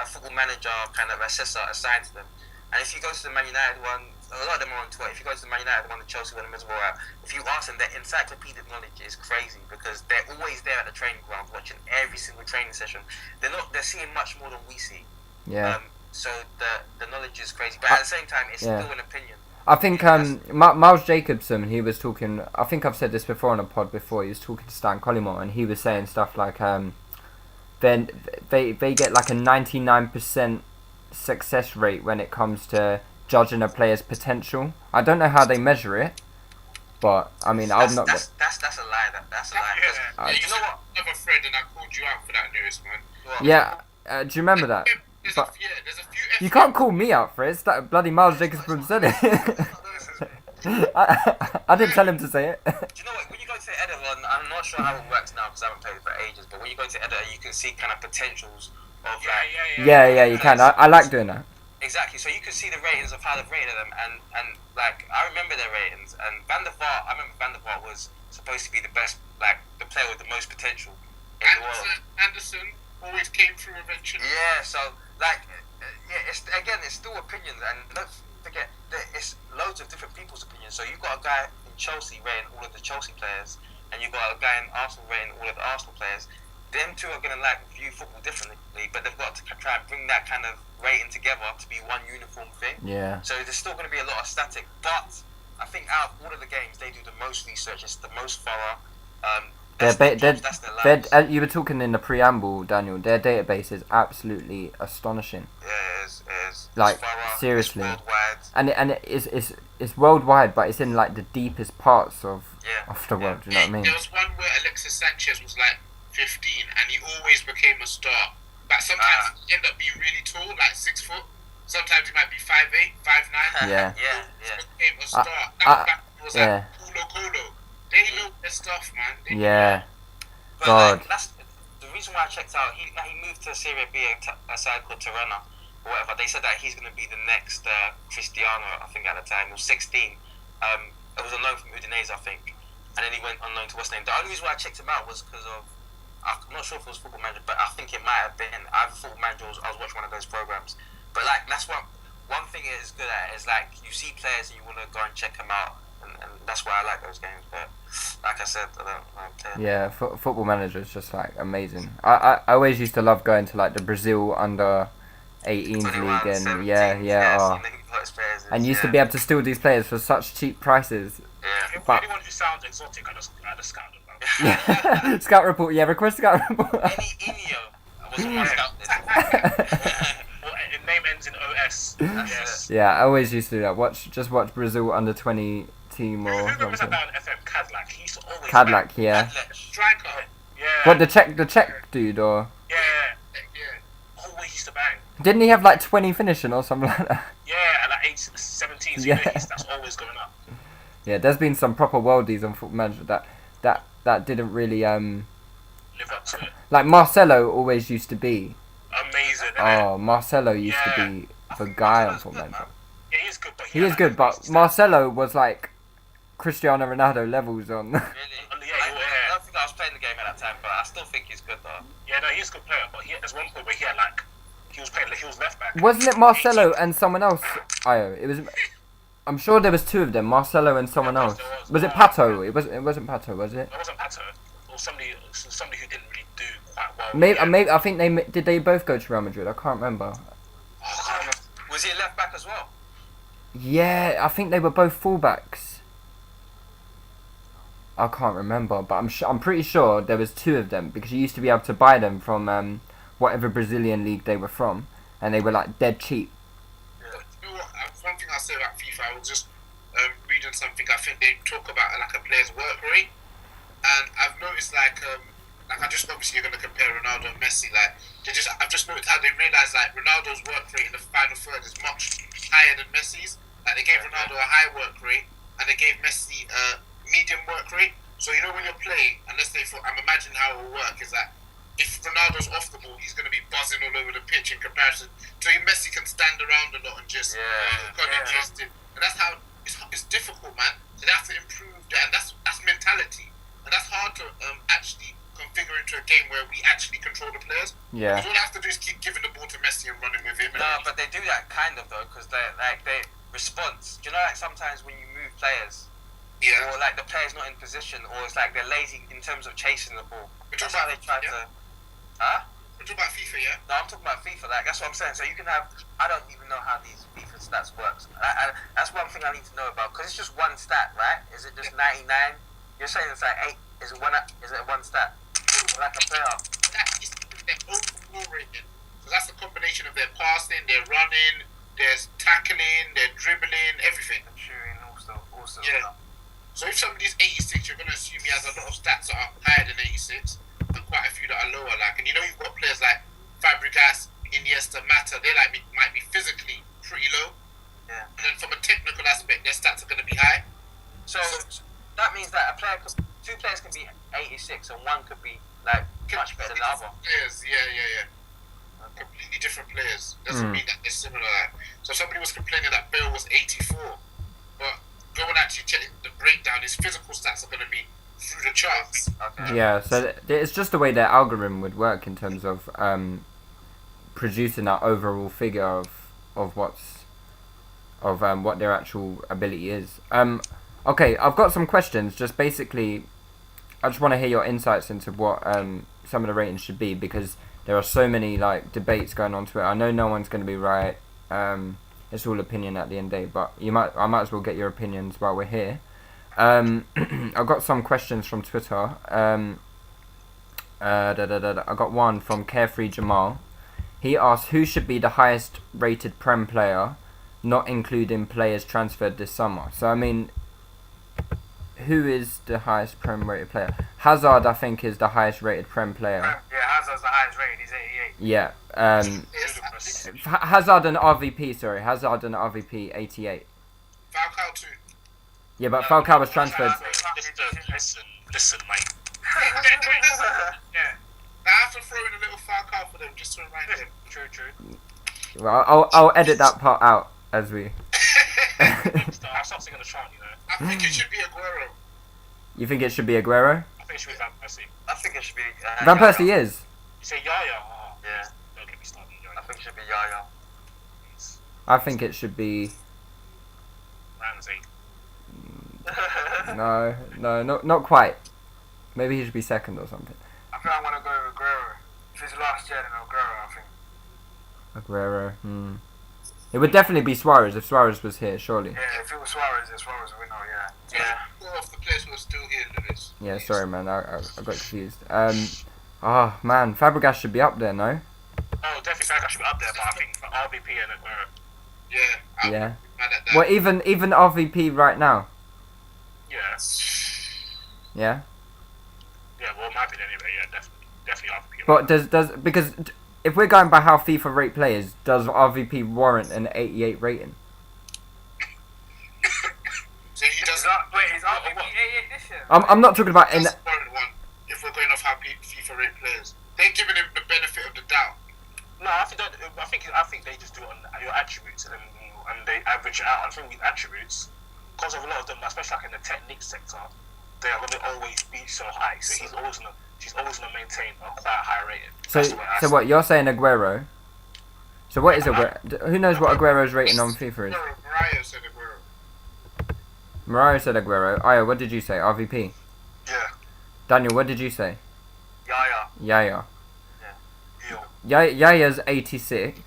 Football Manager kind of assessor assigned to them. And if you go to the Man United one, a lot of them are on Twitter. If you go to the Man United one, the Chelsea one, the Middlesbrough one, if you ask them, their encyclopedic knowledge is crazy because they're always there at the training ground watching every single training session. They're seeing much more than we see. Yeah. So the knowledge is crazy, but at the same time, it's still an opinion. I think Miles Jacobson, he was talking. I think I've said this before on a pod before. He was talking to Stan Collymore, and he was saying stuff like, then they get like a 99% success rate when it comes to judging a player's potential. I don't know how they measure it, but I mean, That's a lie. That's a lie. You know what? I have a friend, and I called you out for that, Lewis, man. Yeah. Do you remember that? There's a few. You can't call me out for it. It's that bloody Miles Jacobson said it. I didn't tell him to say it. Do you know what? When you go to the editor, I'm not sure how it works now because I haven't played it for ages. But when you go to the editor, you can see kind of potentials of Yeah, you can. I like doing that. Exactly. So you can see the ratings of how they've rated them, and like I remember their ratings. And Van der Vaart, I remember Van der Vaart was supposed to be the best, like the player with the most potential in the world. Anderson always came through eventually. Yeah. So like, it's still opinions, and don't forget that it's loads of different people's opinions. So you've got a guy in Chelsea rating all of the Chelsea players, and you've got a guy in Arsenal rating all of the Arsenal players. Them two are going to view football differently, but they've got to try and bring that kind of rating together to be one uniform thing. Yeah. So there's still going to be a lot of static, but I think out of all of the games, they do the most research. It's the most thorough. That's their lives. You were talking in the preamble, Daniel. Their database is absolutely astonishing. Yeah, it is. Like, thorough, seriously. it's worldwide. And it's worldwide, but it's in like the deepest parts of the world. Do you know what I mean? There was one where Alexis Sanchez was like 15, and he always became a star. Like sometimes he ended up being really tall, like 6 foot. Sometimes he might be 5'8", 5'9". Yeah. He became a star. That was like Colo. They know their stuff, man. But God. That's the reason why I checked out. He moved to Serie B, a side called Tirana, or whatever. They said that he's going to be the next Cristiano. I think at the time he was 16. It was a loan from Udinese, I think, and then he went on loan to what's name. The only reason why I checked him out was because of, I'm not sure if it was Football Manager, but I think it might have been either Football Manager or I was watching one of those programs. But like that's one thing it is good at is like you see players and you want to go and check them out, and that's why I like those games. But like I said, I don't care. Yeah, Football Manager is just like amazing. I always used to love going to like the Brazil under 18s league, and 17s, and used to be able to steal these players for such cheap prices. Yeah. But Anyone who sounds exotic, I just scout them. yeah, scout report. Yeah, request scout report. Inio was on my scout list. Well, name ends in OS. Yes. Yeah, I always used to do that. Just watch Brazil under 20 team Who or remembers something. that FM Cadillac? He used to always Cadillac, yeah. Striker. Yeah. What, the Czech dude, or Yeah. Always used to bang. didn't he have like 20 finishing or something like that? Yeah, at like 17, so Yeah. that's always going up. Yeah, there's been some proper worldies on Football Manager that didn't really Live up to it. like Marcelo always used to be. Amazing. Innit? Oh, Marcelo used to be the guy on Football Manager. Yeah, he is good, but He is good, but Marcelo was like Cristiano Ronaldo levels on. Really? Yeah. I don't think I was playing the game at that time, but I still think he's good though. Yeah, no, he's a good player, but there's one point where he was left back. Wasn't it Marcelo and someone else? It was. I'm sure there was two of them, Marcelo and someone Yeah, else. there was. Was it Pato? It wasn't Pato, was it? It wasn't Pato, or somebody who didn't really do quite well. Maybe I think they both go to Real Madrid. I can't remember. Oh, I can't remember. Was he a left back as well? Yeah, I think they were both fullbacks. I can't remember, but I'm pretty sure there was 2 of them because you used to be able to buy them from whatever Brazilian league they were from, and they were like dead cheap. But you know what? One thing I'll say about FIFA, I was just reading something. I think they talk about like a player's work rate, and I've noticed like I just obviously you're going to compare Ronaldo and Messi. Like I've just noticed how they realise like Ronaldo's work rate in the final third is much higher than Messi's. Like they gave Ronaldo a high work rate, and they gave Messi a medium work rate. So you know when you're playing, and let's say I'm imagining how it will work is that if Ronaldo's off the ball, he's going to be buzzing all over the pitch in comparison to Messi can stand around a lot and just got adjusted. And that's how it's difficult, man. So they have to improve that, and that's mentality, and that's hard to actually configure into a game where we actually control the players. Yeah. Because all they have to do is keep giving the ball to Messi and running with him. No, but they do that kind of though, because they response. Do you know like sometimes when you move players? Yeah. Or like the player's not in position, or it's like they're lazy in terms of chasing the ball. That's why they try to. Huh? We're talking about FIFA, yeah? No, I'm talking about FIFA. Like that's what I'm saying. So you can have. I don't even know how these FIFA stats works. That's one thing I need to know about because it's just one stat, right? Is it just 99? You're saying it's like 8? Is it one? Is it one stat? Like a player. That is their overall rating. So that's a combination of their passing, their running, their tackling, their dribbling, everything. And shooting also. Yeah. So if somebody's 86, you're going to assume he has a lot of stats that are higher than 86 and quite a few that are lower. Like, and you know you've got players like Fabregas, Iniesta, Mata. They might be physically pretty low. Yeah. And then from a technical aspect, their stats are going to be high. So that means that two players can be 86 and one could be like much better than the other. Players, yeah. Completely different players. Doesn't mean that they're similar. Like, so somebody was complaining that Bale was 84, but go and actually check the breakdown. His physical stats are going to be through the charts. Okay. Yeah, so it's just the way their algorithm would work in terms of producing that overall figure of what their actual ability is. Okay, I've got some questions. Just basically, I just want to hear your insights into what some of the ratings should be because there are so many like debates going on to it. I know no one's going to be right. It's all opinion at the end of the day, but I might as well get your opinions while we're here. I've got some questions from Twitter. I got one from Carefree Jamal. He asked who should be the highest rated Prem player, not including players transferred this summer. So I mean, who is the highest Prem rated player? Hazard, I think, is the highest rated Prem player. Yeah, Hazard's the highest rated. He's 88. Yeah. Hazard and RVP, sorry. Hazard and RVP, 88. Falcao too. Yeah, but Falcao was transferred. Listen, mate. Yeah. I have to throw in a little Falcao for them just to remind them. True. Well, I'll edit that part out as we... I'll start singing the chant, you know. I think it should be Aguero. You think it should be Aguero? I think it should be Van Persie. I think it should be. Van Persie is. You say Yaya? Oh, Yeah. don't get me started. I think it should be Yaya. I think it should be... Ramsey. No, not quite. Maybe he should be second or something. I think I'm going to go with Aguero. If it's last year, then Aguero, I think. Aguero, It would definitely be Suarez if Suarez was here, surely. Yeah, if it was Suarez, then Suarez would know, yeah. Yeah. Four of the players who are still here, Lewis. Yeah, sorry, man. I got confused. Man, Fabregas should be up there, no? Oh, definitely Fabregas should be up there, but I think for RVP and Aguero. Yeah. I'm Yeah. mad at that. Well, even RVP right now. Yeah. Yeah. Yeah, well, my opinion anyway. Yeah, definitely RVP. But because if we're going by how FIFA rate players, does RVP warrant an 88 rating? So he does Is RVP 88 this year? I'm not talking about in. that's the current one. If we're going off how FIFA rate players, they're giving him the benefit of the doubt. No, I think they just do it on your attributes and they average it out. I think with attributes, because of a lot of them, especially like in the technique sector, they are going to always be so high. So she's always going to maintain a quite high rating. So what you're saying, Aguero? So what is Aguero? Who knows what Aguero's rating on FIFA is? Morayo said Aguero. Morayo said Aguero. Aya, what did you say? RVP. Yeah. Daniel, what did you say? Yaya. Yaya. Yo. Yaya's 86.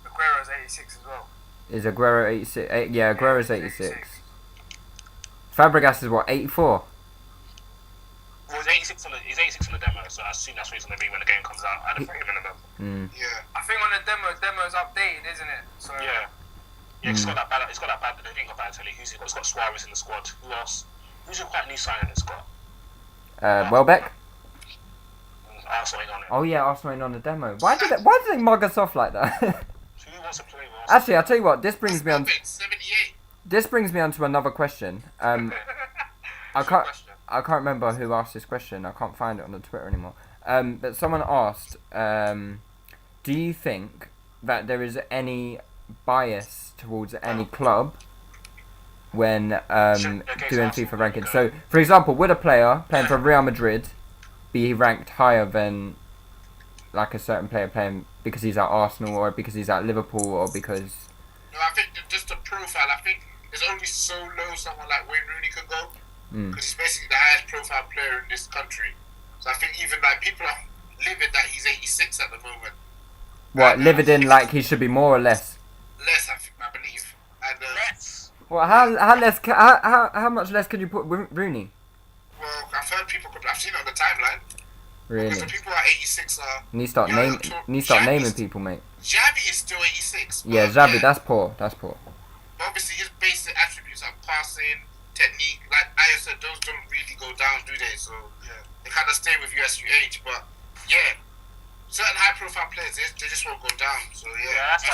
Aguero's 86 as well. Is Aguero 86? Yeah, Aguero's 86. Fabregas is what, 84? Well, he's 86 on the demo, so I assume that's what he's going to be when the game comes out. I don't think minimum. Yeah. I think on the demo's updated, isn't it? So Yeah. Yeah, it's got that bad. It's got that bad. They didn't got Balotelli. Who's he got? It's got Suarez in the squad. Who else? Who's a quite new signing? It's got Welbeck. Arsenal ain't on it. Oh yeah, Arsenal ain't on the demo. Why did they mug us off like that? Who wants to play with Arsenal? Actually, I'll tell you what. This brings me on. 78. This brings me on to another question. I can't remember who asked this question. I can't find it on the Twitter anymore. But someone asked, do you think that there is any bias towards any club when doing FIFA rankings? So, for example, would a player playing for Real Madrid be ranked higher than like a certain player playing because he's at Arsenal or because he's at Liverpool or because... No, I think just the profile. I think there's only so low someone like Wayne Rooney could go. Because he's basically the highest profile player in this country. So I think even like people are livid that he's 86 at the moment. What, livid in like he should be more or less? Less, I believe. And, Less. Well, how much less can you put Rooney? well, I've heard people, I've seen it on the timeline. Really? Because the people at 86 are... Need to start naming people, mate. Xavi is still 86. Yeah, Xavi, that's poor. That's poor. But obviously his basic attributes are passing, technique, like I said, those don't really go down, do they? So yeah, they kind of stay with you as you age. But yeah, certain high-profile players, they just won't go down. So yeah, that's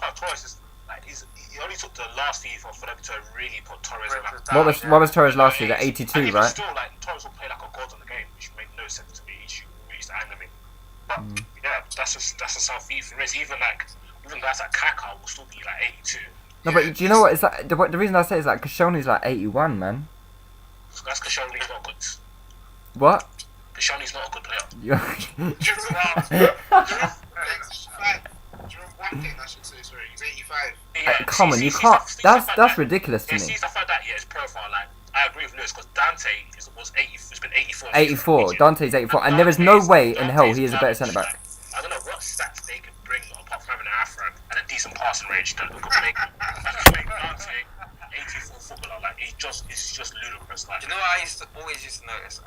why Torres is like he only took the last FIFA for them to really put Torres in. Like, What was Torres last year? The 82, right? Still, like Torres will play like a god on the game, which made no sense to me. He used to anger me. But yeah, that's just how FIFA is. Even guys like Kaká will still be like 82. No, but do you know what? It's like the reason I say is like Koscielny's like 81, man. That's Koscielny's not good. What? Koscielny's not a good player. He's 85. Yeah, come on, you can't. That's ridiculous to me. See stuff like that. Yeah, his profile. Like I agree with Lewis because Dante was 80. It's been 84. 84. Dante's 84, and there is no way in hell he is a better centre back. I don't know what stats they could bring apart from having an afro and a decent passing range that could make Dante 84 footballer. Like it's just ludicrous. Like Do you know what I always used to notice?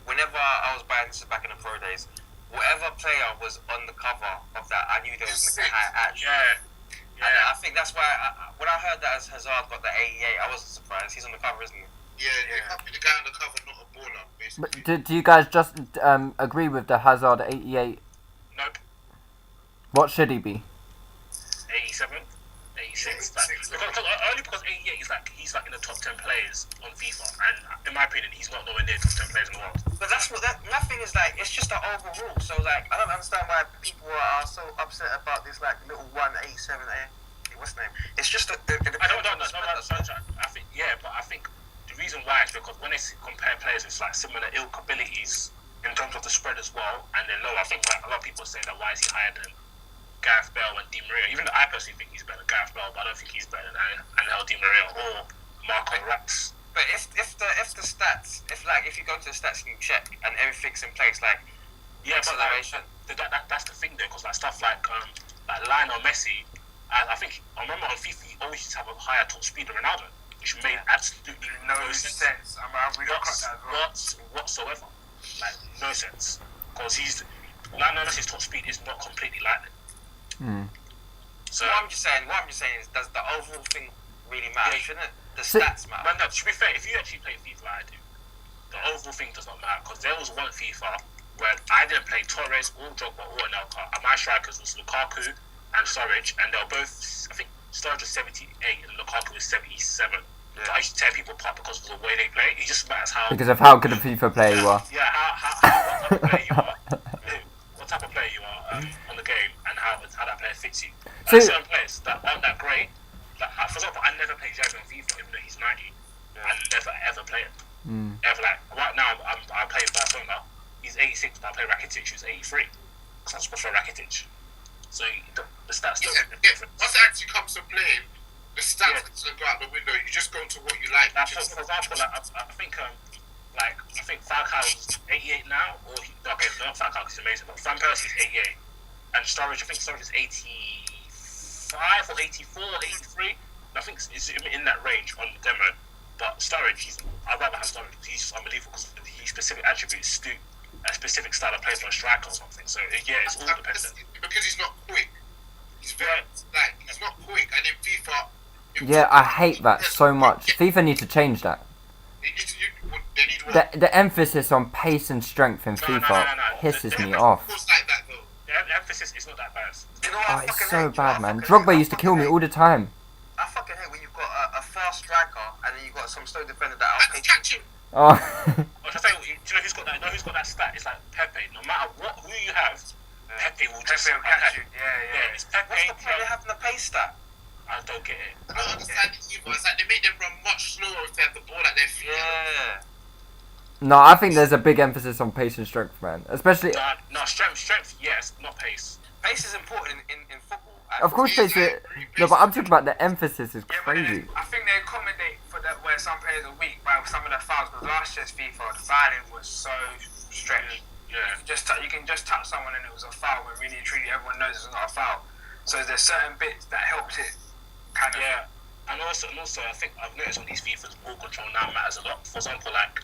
Whenever I was buying this back in the pro days, whatever player was on the cover of that, I knew they was going to high action. Yeah. And I think that's why when I heard that Hazard got the 88, I wasn't surprised. He's on the cover, isn't he? Yeah, they can't be the guy on the cover, not a baller, basically. But do you guys just agree with the Hazard 88? Nope. What should he be? 87, 86. Only because 88 he's like in the top 10 players on FIFA, and in my opinion, he's not nowhere near top 10 players in the world. But that's what my thing is like. It's just an overall. So like, I don't understand why people are so upset about this like little 187. What's the name? It's just I don't know. I think the reason why is because when they compare players with like similar ilk abilities in terms of the spread as well, and they're low. I think like, a lot of people say that why is he higher than Gareth Bale and Di Maria? Even though I personally think he's better than Gareth Bale, but I don't think he's better than Angel Di Maria or Marco Rex. But if the stats, if you go to the stats and you check and everything's in place, like yeah, but that's the thing there, because like stuff like Lionel Messi, I remember on FIFA he always used to have a higher top speed than Ronaldo, which made absolutely no sense. I mean, whatsoever, like no sense, because Lionel Messi's top speed is not completely lightning. So what I'm just saying is, does the overall thing really matter? Shouldn't the stats matter? Man, no, to be fair, if you actually play FIFA like I do, the overall thing does not matter, because there was one FIFA where I didn't play Torres or Drogba or Anelka, and my strikers was Lukaku and Sturridge, and they were both, I think Sturridge was 78 and Lukaku was 77. Yeah. So I used to tear people apart because of the way they play. It just matters how... Because of how good a FIFA player you are. Yeah, what type of player you are. What type of player you are on the game, and how that player fits you. Certain players that aren't that great, like, for example, I never play Xavi on FIFA even though he's 90. I never ever play him. Ever, like, right now I play Barcelona. He's 86, but I play Rakitic, who's 83. Because I just prefer Rakitic. So the stats don't make a difference. Once it actually comes to playing, the stats go out the window. You just go to what you like. For example, like, I think Falcao's 88 now, or not Falcao, he's amazing, but Van Persie's 88, and Sturridge, I think Sturridge is 85 or 84 or 83. I think it's in that range on the demo. But Sturridge, he's I'd rather have someone he's just unbelievable because his specific attributes suit a specific style of play for a striker or something. So yeah, it's all dependent. Because he's not quick. He's very he's not quick, and in FIFA. Yeah, I hate that so much. FIFA need to change that. They need what? The emphasis on pace and strength in FIFA pisses me off. Of course, like that though. The emphasis is not that bad. You know what Oh, I it's fucking so hate? bad, man. Drogba used to kill me all the time. I fucking hate when you've got a fast striker and then you've got some slow defender that And outpaces catch him. Oh, I'll just say, do you know who's got that? Who's got that stat? It's like Pepe. No matter who you have, Pepe will just Pepe will catch you. Yeah. It's Pepe. What's the point of having the pace stat? I don't get it. I don't understand it either. It's like they make them run much slower if they have the ball at their feet. Yeah. no, I think there's a big emphasis on pace and strength, man. Especially, No, strength, yes, not pace. Pace is important in football. of course, pace. No, but I'm talking about the emphasis is Yeah, but crazy. I think they accommodate for that where some players are weak by some of the fouls. Because last year's FIFA, the fouling was so stretched. Yeah. You can just touch someone and it was a foul, when really and truly everyone knows it's not a foul. So there's certain bits that helps it kind of. Yeah. And also, I think I've noticed on these FIFAs, ball control now matters a lot. For example, like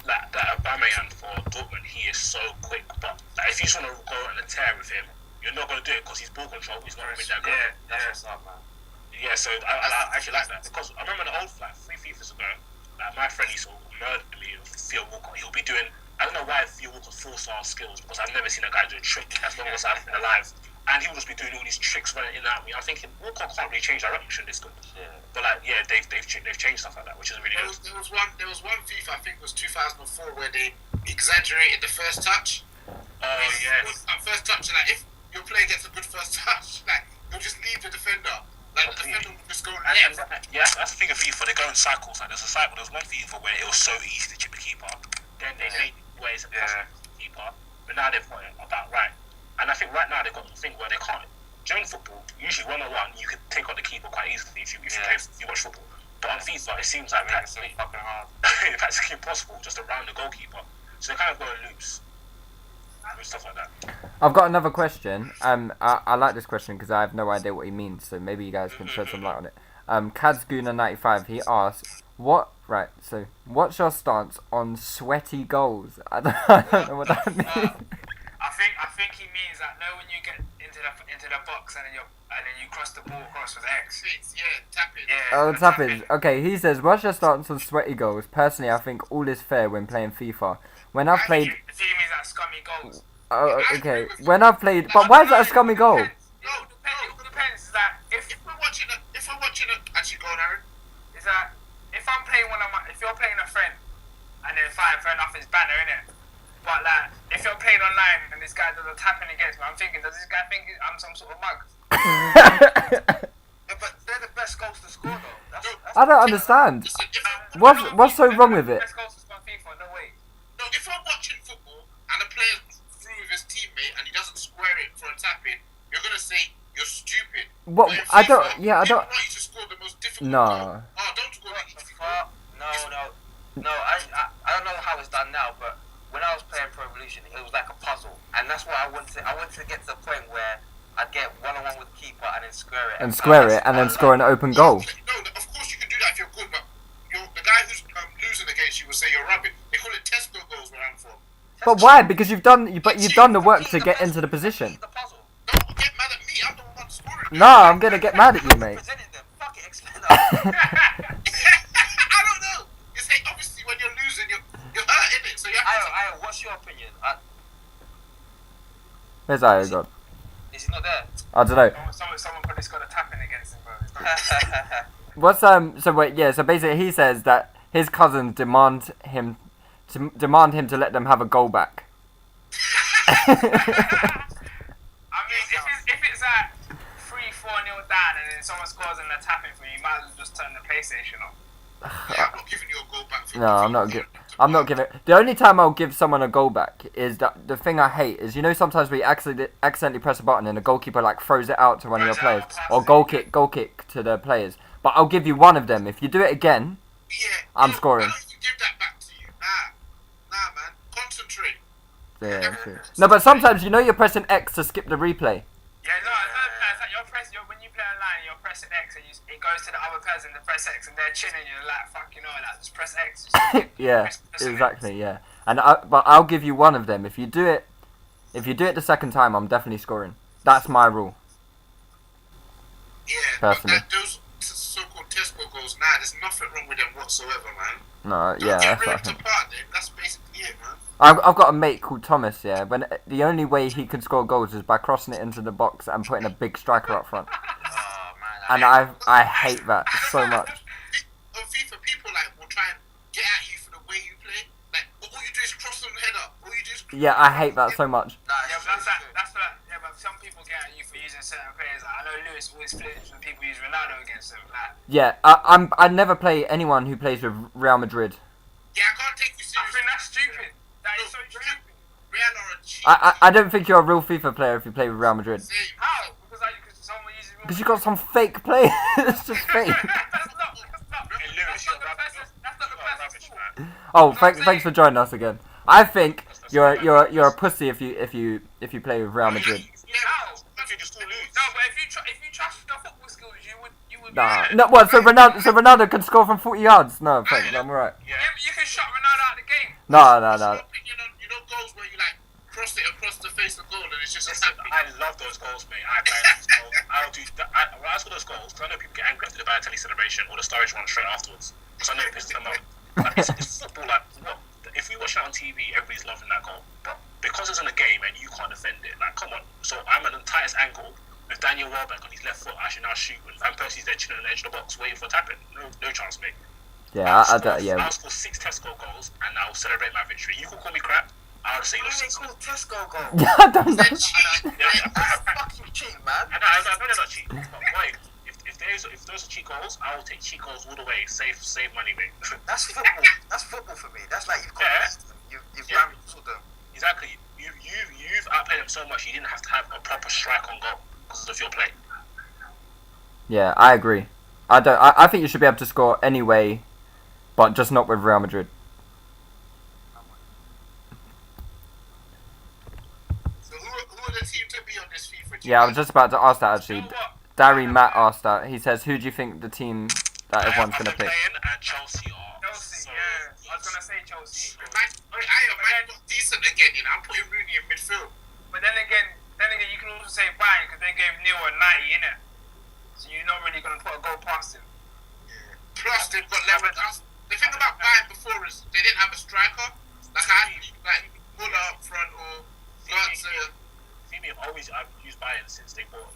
that Aubameyang for Dortmund, he is so quick. But like, if you just want to go on a tear with him, you're not going to do it because he's ball control. He's not really that good. That's what's up, man. Yeah, so I actually like that because I remember the old like 3 FIFAs ago, like my friend used to murder me with Theo Walcott. He'll be doing, I don't know why Theo Walcott's 4-star skills because I've never seen a guy do a trick as long as I've been alive. And he will just be doing all these tricks running in and out of me. I'm thinking Walcott can't really change direction this good. Yeah. But like, yeah, they've changed stuff like that, which is really good. There was one FIFA, I think it was 2004, where they exaggerated the first touch. Oh yes. First touch, and like if your player gets a good first touch, like you'll just leave the defender. Like the defender will just go left. Yeah, that's the thing of FIFA. They go in cycles. Like there's a cycle. There was one FIFA where it was so easy to chip the keeper. Then they made where it's impossible to chip the keeper. But now they've got it about right. And I think right now they've got the thing where they can't. During football, usually 1-on-1, you can take on the keeper quite easily if you watch football. But on FIFA, it seems like practically fucking hard. practically impossible just around the goalkeeper. So they kind of go in loops and stuff like that. I've got another question. I like this question because I have no idea what he means. So maybe you guys can shed some light on it. Kazguna95, he asks, what's your stance on sweaty goals? I don't know what that means. I think he means that when you get into the box and then you cross the ball across with X. Yeah, tapping. Yeah. Oh, tapping. Okay, he says, what's your stance on sweaty goals? Personally, I think all is fair when playing FIFA. When I've played... I think he means that scummy goals. Oh, okay. When I've played... But why is that a scummy goal? It depends. That if we're watching it, actually go on, Aaron. Is that if I'm playing if you're playing a friend, and then fine, fair enough, it's banner, innit? But like, if you're playing online and this guy does a tapping against me, I'm thinking, does this guy think I'm some sort of mug? Yeah, but they're the best goals to score though. That's I don't understand. Listen, What's so wrong with it? Best goals to score on FIFA, no way. No, if I'm watching football and a player through with his teammate and he doesn't square it for a tap-in, you're gonna say you're stupid. What? But in I don't... FIFA, Yeah, I people don't... want you to score the most difficult No. goal. Oh, don't score that easy goal. No. I don't know how it's done now, but when I was playing Pro Evolution, it was like a puzzle, and that's what I wanted to get to the point where I'd get 1-on-1 with the keeper and then square it. And then score an open goal. No, of course you can do that if you're good, but the guy who's losing against you will say you're rubbish. They call it Tesco goals where I'm from. But why? Because you've done the work to get into the position. The puzzle. Don't get mad at me. I'm the one scoring. No, I'm gonna get mad at you, mate. Presented them. Fuck it, explain that. I don't know. You say obviously when you're losing, you're hurting it. So you have to. Ayo, what's your opinion? Where's Ayo gone? Is he not there? I don't know. Someone probably got a tapping against him, bro. What's So wait, yeah. So basically, he says that his cousins demand him to let them have a goal back. I mean, if it's at 3-4-0 down and then someone scores and they're tapping for you, you might as well just turn the PlayStation off. Yeah, I'm not giving you a goal back. For No, I'm not giving. The only time I'll give someone a goal back is that the thing I hate is sometimes we accidentally press a button and the goalkeeper like throws it out to one of your players or goal kick to the players. But I'll give you one of them. If you do it again, I'm scoring. I don't even give that back to you. Nah, man. Concentrate. Yeah, true. No, but sometimes you're pressing X to skip the replay. Yeah, no, it's like when you play online, you're pressing pressing X and it goes to the other person to press X and they're chilling you like fucking like just press X. Yeah, exactly. Yeah, but I'll give you one of them. If you do it the second time, I'm definitely scoring. That's my rule. Yeah, personally. But those so-called Tesco goals, there's nothing wrong with them whatsoever, man. No, Don't yeah, get that's ripped right. apart, then. That's basically it, man. I've got a mate called Thomas. Yeah, when the only way he can score goals is by crossing it into the box and putting a big striker up front. Oh man. And I hate that so much. On FIFA, people will try and get at you for the way you play. Like, all you do is cross them head up. All you do is Yeah, I hate that so much. Nah, Yeah, but yeah, but some people get at you for using certain players. Like, I know Lewis always flips when people use Ronaldo against him. Like, Yeah, I never play anyone who plays with Real Madrid. Yeah, I can't take you I seriously. think that's stupid. That is so stupid. Real are a cheat. I don't think you're a real FIFA player if you play with Real Madrid. Same. How? Because someone uses. Because you got some fake players. It's just fake. That's not. Hey, Lewis, you're rubbish. That's not the You're best. rubbish, man. Oh, thanks for joining us again. I think you're a pussy if you play with Real Madrid. Yeah, How? I think you still lose. No, but if you trust your football skills, you would. Nah, no. What? So Ronaldo can score from 40 yards? No, thanks. I'm alright. Yeah. You can shut Ronaldo out of the game. No. What's your opinion on, goals where you cross it across the face of goal and it's just a Listen, happy. I love those goals, mate. I bang those goals. I'll do that. When I score those goals, because I know people get angry after the Balotelli celebration or the Sturridge one straight afterwards. Because I know it pisses them off. Like, it's football. Like, what? If we watch it on TV, everybody's loving that goal. But because it's in a game and you can't defend it, like, come on. So I'm at the tightest angle with Daniel Welbeck on his left foot. I should now shoot, and Van Persie's there chilling on the edge of the box, waiting for a tap in. No chance, mate. Yeah, I don't. Yeah. I'll score 6 Tesco goals and I'll celebrate my victory. You can call me crap. I'll say you're 6 called Tesco goal. Yeah, I don't know. They're cheat. That's fucking cheap, man. I know they're not cheap. But why? If those are cheap goals, I will take cheap goals all the way. Save money, mate. That's football. That's football for me. That's like you've convinced them. You've bamboozled them. Exactly. You've outplayed them so much. You didn't have to have a proper strike on goal because of your play. Yeah, I agree. I think you should be able to score anyway, but just not with Real Madrid. So who are the team to be on this FIFA team? Yeah, I was just about to ask that actually. You know what? Darry Matt asked that. He says, "Who do you think the team that everyone's I've gonna been pick?" playing and Chelsea are. Chelsea, so yeah. I was gonna say Chelsea. I got decent again, I'm putting Rooney in midfield. But then again, you can also say Bayern because they gave Neil a 90, innit? So you're not really gonna put a goal past him. Plus, they've got level. The thing about Bayern before is they didn't have a striker. Like Muller up front or Götze. For me, I've used Bayern since they bought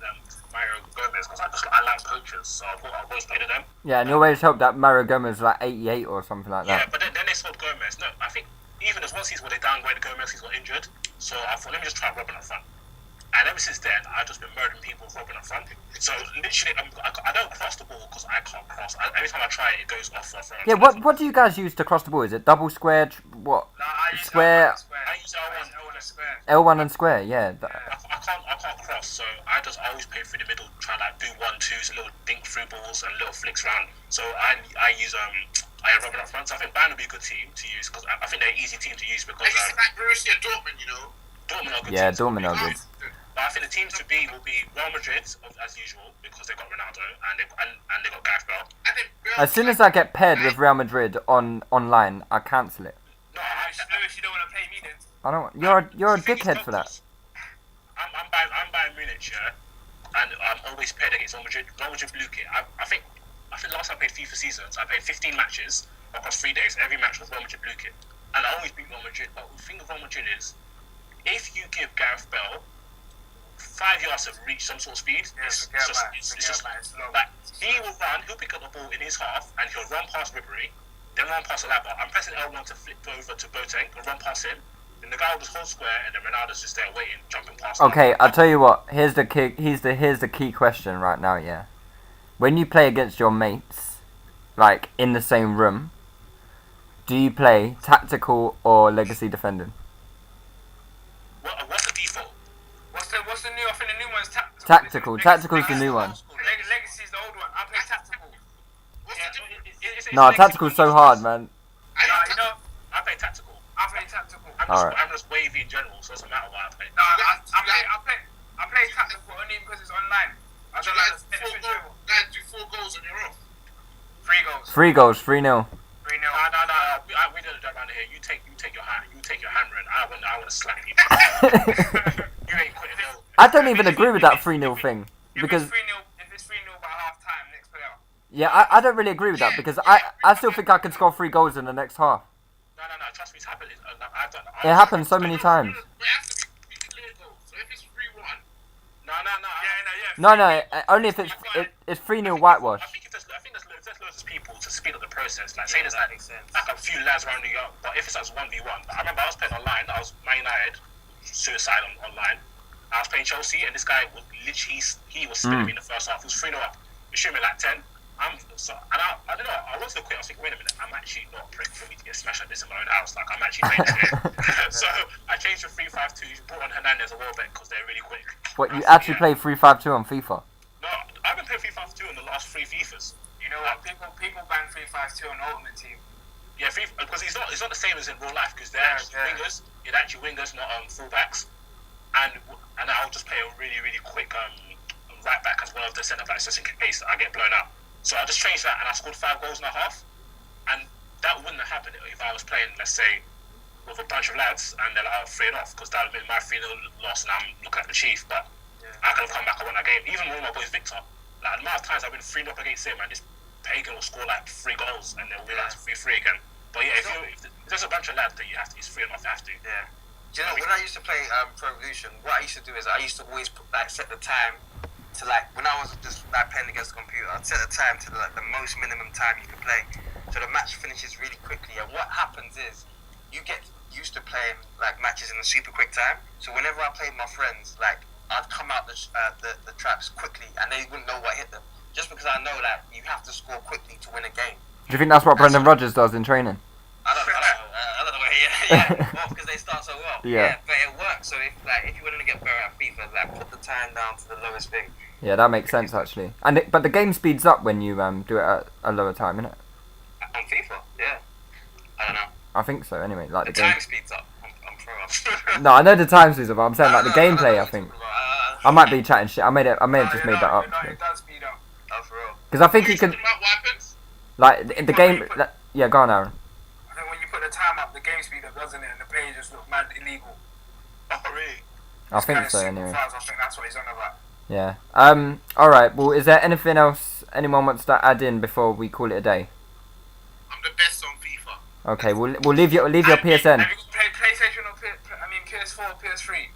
Mario Gomez because I like poachers, so I've always played with them. Yeah, and you always hope that Mario Gomez is like 88 or something like Yeah, that. but then they sold Gomez. No, I think even there's one season where they downgraded Gomez, he's got injured. So I thought, let me just try Robin up front. And ever since then, I've just been murdering people with Robin up front. So literally, I don't cross the ball because I can't cross. Every time I try it, it goes off or front. Yeah, what do you guys use to cross the ball? Is it double square? What? No, I use Square. I use L1. L1 and square. L1 and square? Yeah. I can't cross, so I always play through the middle, try do 1-2s, little dink through balls and little flicks round. So I use I have Robin up front. So I think Bayern would be a good team to use because I think they're an easy team to use because I used to like Borussia Dortmund, Dortmund are good. Yeah, teams. Dortmund are good. But I think the teams to be will be Real Madrid as usual because they've got Ronaldo and they've got Gareth Bale. As soon as I get paired with Real Madrid online, I cancel it. No, Lewis, you don't want to play me then. I don't. You're a dickhead for that. I'm Bayern Munich, yeah, and I'm always paired against Real Madrid. Real Madrid blue kit. I think last time I played FIFA seasons, I played 15 matches across 3 days. Every match was Real Madrid blue kit, and I always beat Real Madrid. But the thing with Real Madrid is, if you give Gareth Bale 5 yards to reach some sort of speed, it's just like he will run. He'll pick up the ball in his half, and he'll run past Ribery, then run past Alaba. I'm pressing L1 to flip over to Boateng and run past him. And the guy will just hold square, and then Ronaldo's just there waiting, jumping past. Okay, I'll tell you what. Here's the key question right now. Yeah, when you play against your mates, like in the same room, do you play tactical or legacy defending? What's the default? What's the new? I think the new one's tactical. Tactical. Tactical's the new one. Legacy's the old one. I play tactical. No, tactical's so hard, man. I play tactical. I play tactical. I'm just wavy in general, so it doesn't matter what I play. No, I play tactical only because it's online. I don't like the Guys, do 3 goals, 3-0. 3-0. No. We don't do around here. You take your hammer, and I want to slap you. You ain't quitting. No. I don't even agree with that 3-0 thing. Because if it's 3-0 by half time, next player. yeah, I don't really agree with that because I still think I can score 3 goals in the next half. No. Trust me, it's happened. It happens so many times. It has to be clear goals. So if it's 3-1, No. No, only if it's 3-0 whitewash. I think there's loads of people to speed up the process. Like, say there's like a few lads around New York, but if it's like 1v1, I remember I was playing online. I was Man United, suicide online. I was playing Chelsea, and this guy was literally he was spinning me in the first half. It was 3-0 up. He showed me like 10. I don't know. I wanted to quit. I was thinking, wait a minute, I'm actually not a prick for me to get smashed like this in my own house. Like, I'm actually playing it. So I changed to 3-5-2. Brought on Hernandez a Welbeck because they're really quick. What, you actually play 3-5-2 on FIFA? No, I've been playing 3-5-2 in the last 3 FIFAs. You know what? People bang 3-5-2 on Ultimate Team. Yeah, because it's not the same as in real life because they're actually wingers. They're actually wingers, not fullbacks. And I'll just play a really, really quick right back as one of the centre backs just in case I get blown out. So I just changed that and I scored 5 goals and a half. And that wouldn't have happened if I was playing, let's say, with a bunch of lads and they're like, 3-0 because that would have been my 3-0 loss and I'm looking at the Chief. But I could have come back and won that game. Even with my boys Victor, like the amount of times I've been 3-0 against him and this pagan will score like 3 goals and then we'll be like 3-3 again. But yeah, if there's a bunch of lads that you have to, it's 3-0, you have to. Yeah. Do you know, when I used to play Pro Evolution, what I used to do is I used to always set the time to when I was just playing against the computer, I'd set the time to the most minimum time you can play. So the match finishes really quickly. And what happens is you get used to playing matches in a super quick time. So whenever I played my friends, I'd come out the traps quickly and they wouldn't know what hit them. Just because I know that you have to score quickly to win a game. Do you think that's what Brendan Rodgers does in training? I don't know. Yeah. Well, because they start so well. Yeah. But it works. So if you want to get better at FIFA, put the time down to the lowest thing. Yeah, that makes sense actually. But the game speeds up when you do it at a lower time, innit? On FIFA, yeah. I don't know. I think so. Anyway, The the time game. speeds up. I'm pro. No, I know the time speeds up, but I'm saying the gameplay. I think I might be chatting shit. I may have just made that up. No, it does speed up. Oh, for real. Because I think you can what happens? in the game. Yeah, go on, Aaron. I think when you put the time up, the game speed up, doesn't it? And the page just looks mad illegal. Oh, really? I think Kinda so. simple Anyway. files, I think that's what he's on about. Yeah. All right. Well, is there anything else anyone wants to add in before we call it a day? I'm the best on FIFA. Okay. We'll leave your PSN. Have you played PlayStation or PS4 or PS3?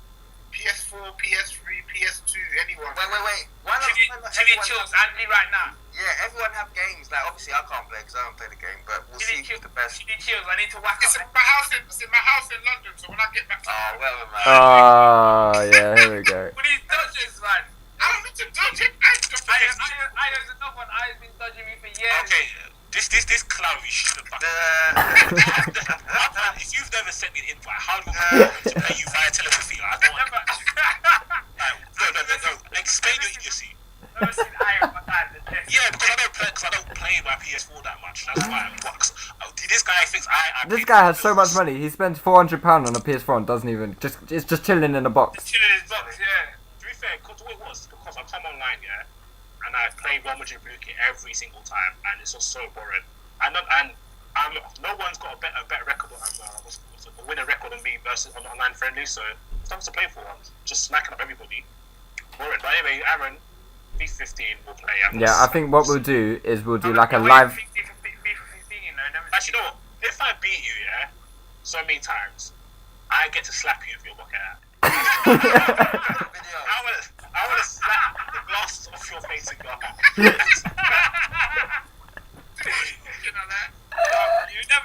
PS4, PS3, PS2, anyone. Wait. Why not? Chili Chills, add me right now. Yeah, everyone have games. Obviously I can't play because I don't play the game, but we'll see who's the best. Chili Chills, I need to whack It's up. in my house in London, so when I get back to Oh, well, man. Oh yeah. Here we go. With these dodges, man. I don't need to dodge it. I just I there's enough one. I've been dodging me for years. Okay, this clown you should have done. If you've never sent me an invite, how do I to pay you via telepathy? I don't want No. Explain your idiocy. Never seen Iron for that. Yeah, because I don't play my PS4 that much. That's why I'm boxed. This guy thinks I This guy has so much money. He spends £400 on a PS4 and doesn't even it's just chilling in a box. Chilling in his box, yeah. To be fair, because it was because I come online, yeah, and I play Real Madrid Blue Kit every single time, and it's just so boring. And no one's got a better record than a winning record than me versus on online friendly. So it's nothing to play for. I'm just smacking up everybody. Boring. But anyway, Aaron, FIFA 15 will play. Yeah, I think what we'll do is we'll do like a live. FIFA 15, you know. Actually, you know what? If I beat you, yeah, so many times, I get to slap you with your bucket hat. I want to slap the glasses off your face with your hat. you know that.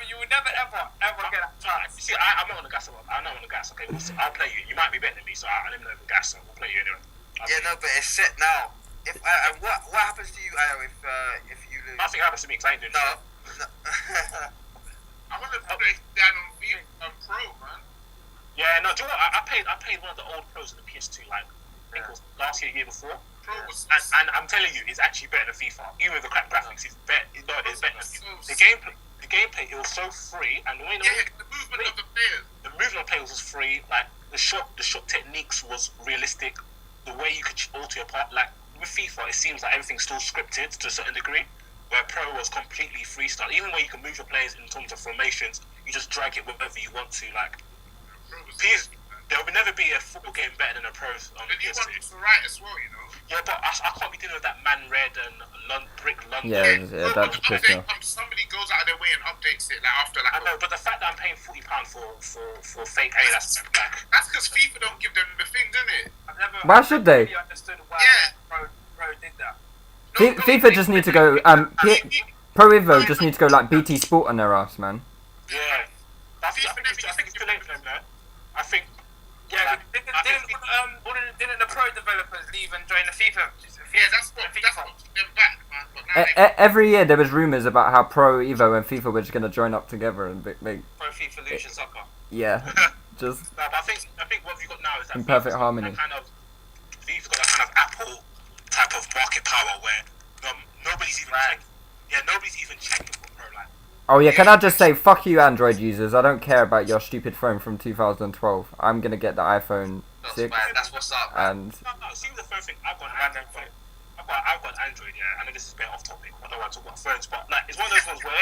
You would never ever get that chance. See, I'm not on the gas. I'm not on the gas. Okay, I'll play you. You might be better than me, so I'm not on the gas. So we'll play you anyway. Yeah, no, but it's set now. If what happens to you, if you lose? Nothing happens to me because I ain't doing shit. No. I want to put it down on Pro, man. Yeah, no, do you know what? I played one of the old pros in the PS2, like, I think it was last year before. Pro was And I'm telling you, it's actually better than FIFA. Even with the crap graphics, it's better. No, it's better. The gameplay, it was so free, and the way the movement of the players. the movement of players was free. Like the shot techniques was realistic. The way you could alter your part, like with FIFA, it seems like everything's still scripted to a certain degree. where Pro was completely freestyle. Even where you can move your players in terms of formations, you just drag it wherever you want to. Like, there will never be a football game better than a Pro on the And you PS2. want it to right as well, you know. Yeah, but I can't be dealing with that man red and brick London. Yeah, No, that's but the pissed update off. comes, somebody goes out of their way and updates it like after like. I know, but the fact that I'm paying £40 for fake A, that's like. That's because FIFA don't give them the thing, doesn't it? I've never, Why should they? really understood why Yeah. Pro did that. FIFA just need to go. Pro Evo just need to go like BT Sport on their ass, man. Yeah. I think it's too late for them, though. I think. Yeah, didn't the Pro developers leave and join the FIFA? Yeah, that's what took them back, man. But now Every year there was rumours about how Pro Evo and FIFA were just gonna join up together and make Pro FIFA Lucian Soccer. yeah, just No, but I think what we've got now is that in perfect FIFA's got harmony. that kind of, FIFA's got that kind of Apple type of market power where nobody's even checking for Pro Line. Oh yeah, can I just say fuck you Android users? I don't care about your stupid phone from 2012. I'm gonna get the iPhone 6 That's what's up, man. and No, see the phone thing. I've got an Android. I've got Android. Yeah, I know this is a bit off topic. I don't want to talk about phones, but like it's one of those ones where.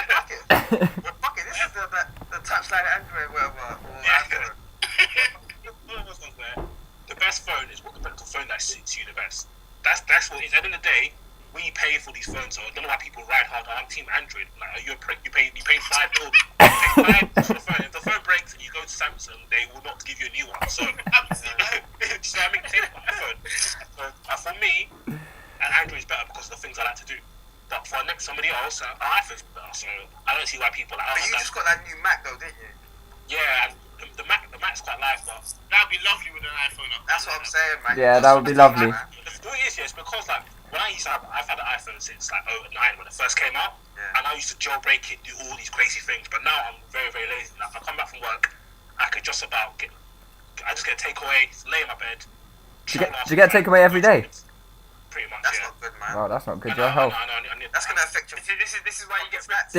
Fuck it, this is the touchline Android, whatever. Or Android. One of those ones where the best phone is the phone that suits you the best. That's what it is. At the end of the day, we pay for these phones, so I don't know why people ride hard. I'm team Android. Like, are you a prick? You pay $5 bills. You pay $5 for the phone. If the phone breaks and you go to Samsung, they will not give you a new one. So, so I mean, take my iPhone. So, for me, an Android is better because of the things I like to do. But for somebody else, an iPhone's better. So I don't see why people like. But you just got that new Mac though, didn't you? Yeah, and the Mac's quite live, but that'd be lovely with an iPhone. That's what I'm saying, man. yeah, that would be lovely. the thing is, yeah, it's because like when I've had an iPhone since like 2009 when it first came out, Yeah. and I used to jailbreak it, do all these crazy things. But now I'm very, very lazy. Like, if I come back from work, I could just about I just get a takeaway, lay in my bed. Do you get takeaway every day? Pretty much, That's yeah. not good, man. Oh, that's not good. No, Your health. I need That's gonna affect your This is why you get fat.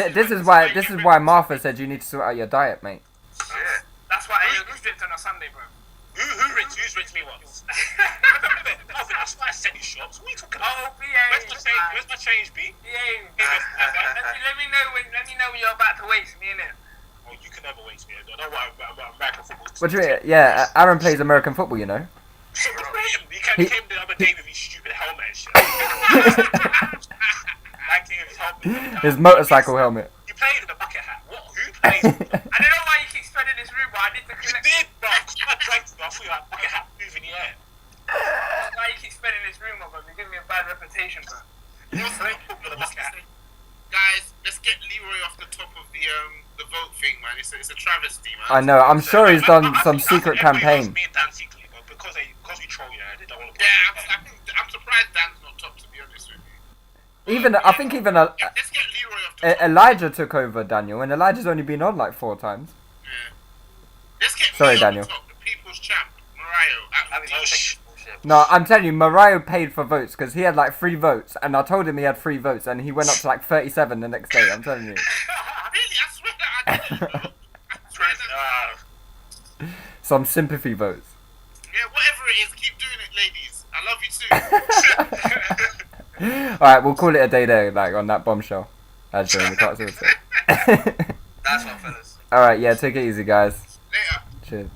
This is why Martha said you need to sort out your diet, mate. shit. That's why I stripped on a Sunday, bro. Who's rinsed me once? That's why I sent you shots. What are you talking about? Oh, BA. Where's my change, B? Let me know when you're about to waste me, innit? Oh, you can never waste me. I know what American football. What do you mean? Yeah, Aaron plays American football, you know. He came the other day with his stupid helmet and shit. Like his helmet. His motorcycle helmet. You played in a bucket hat. What? Who plays? I don't know why you keep spreading this rumor. I need to You connect. did, bro. I dragged you. I thought you had a bucket hat moving in the air. Why you keep spreading this rumor, bro? You're giving me a bad reputation, bro. Guys, let's get Leroy off the top of the vote thing, man. It's a travesty, man. I know. I'm sure he's done some I think secret everybody loves campaign. Me and Dan secretly, but because we troll, yeah, they don't want to. Yeah, I'm surprised Dan's not top, to be honest with you. I think even Let's get Leroy off the top. Elijah took over Daniel, and Elijah's only been on like 4 times. Yeah. Let's get Sorry, me Daniel. on the top, the people's champ, Morayo. I mean, Oh, shit. bullshit. No, I'm telling you, Morayo paid for votes because he had like 3 votes, and I told him he had 3 votes, and he went up to like 37 the next day. I'm telling you, Really? I swear that I did it, bro. I swear that. some sympathy votes. Yeah, whatever it is, keep doing it, ladies. I love you too. All right, we'll call it a day there, like on that bombshell. Actually, we can't say it. That's what, fellas. All right, yeah, take it easy, guys. Later. Cheers.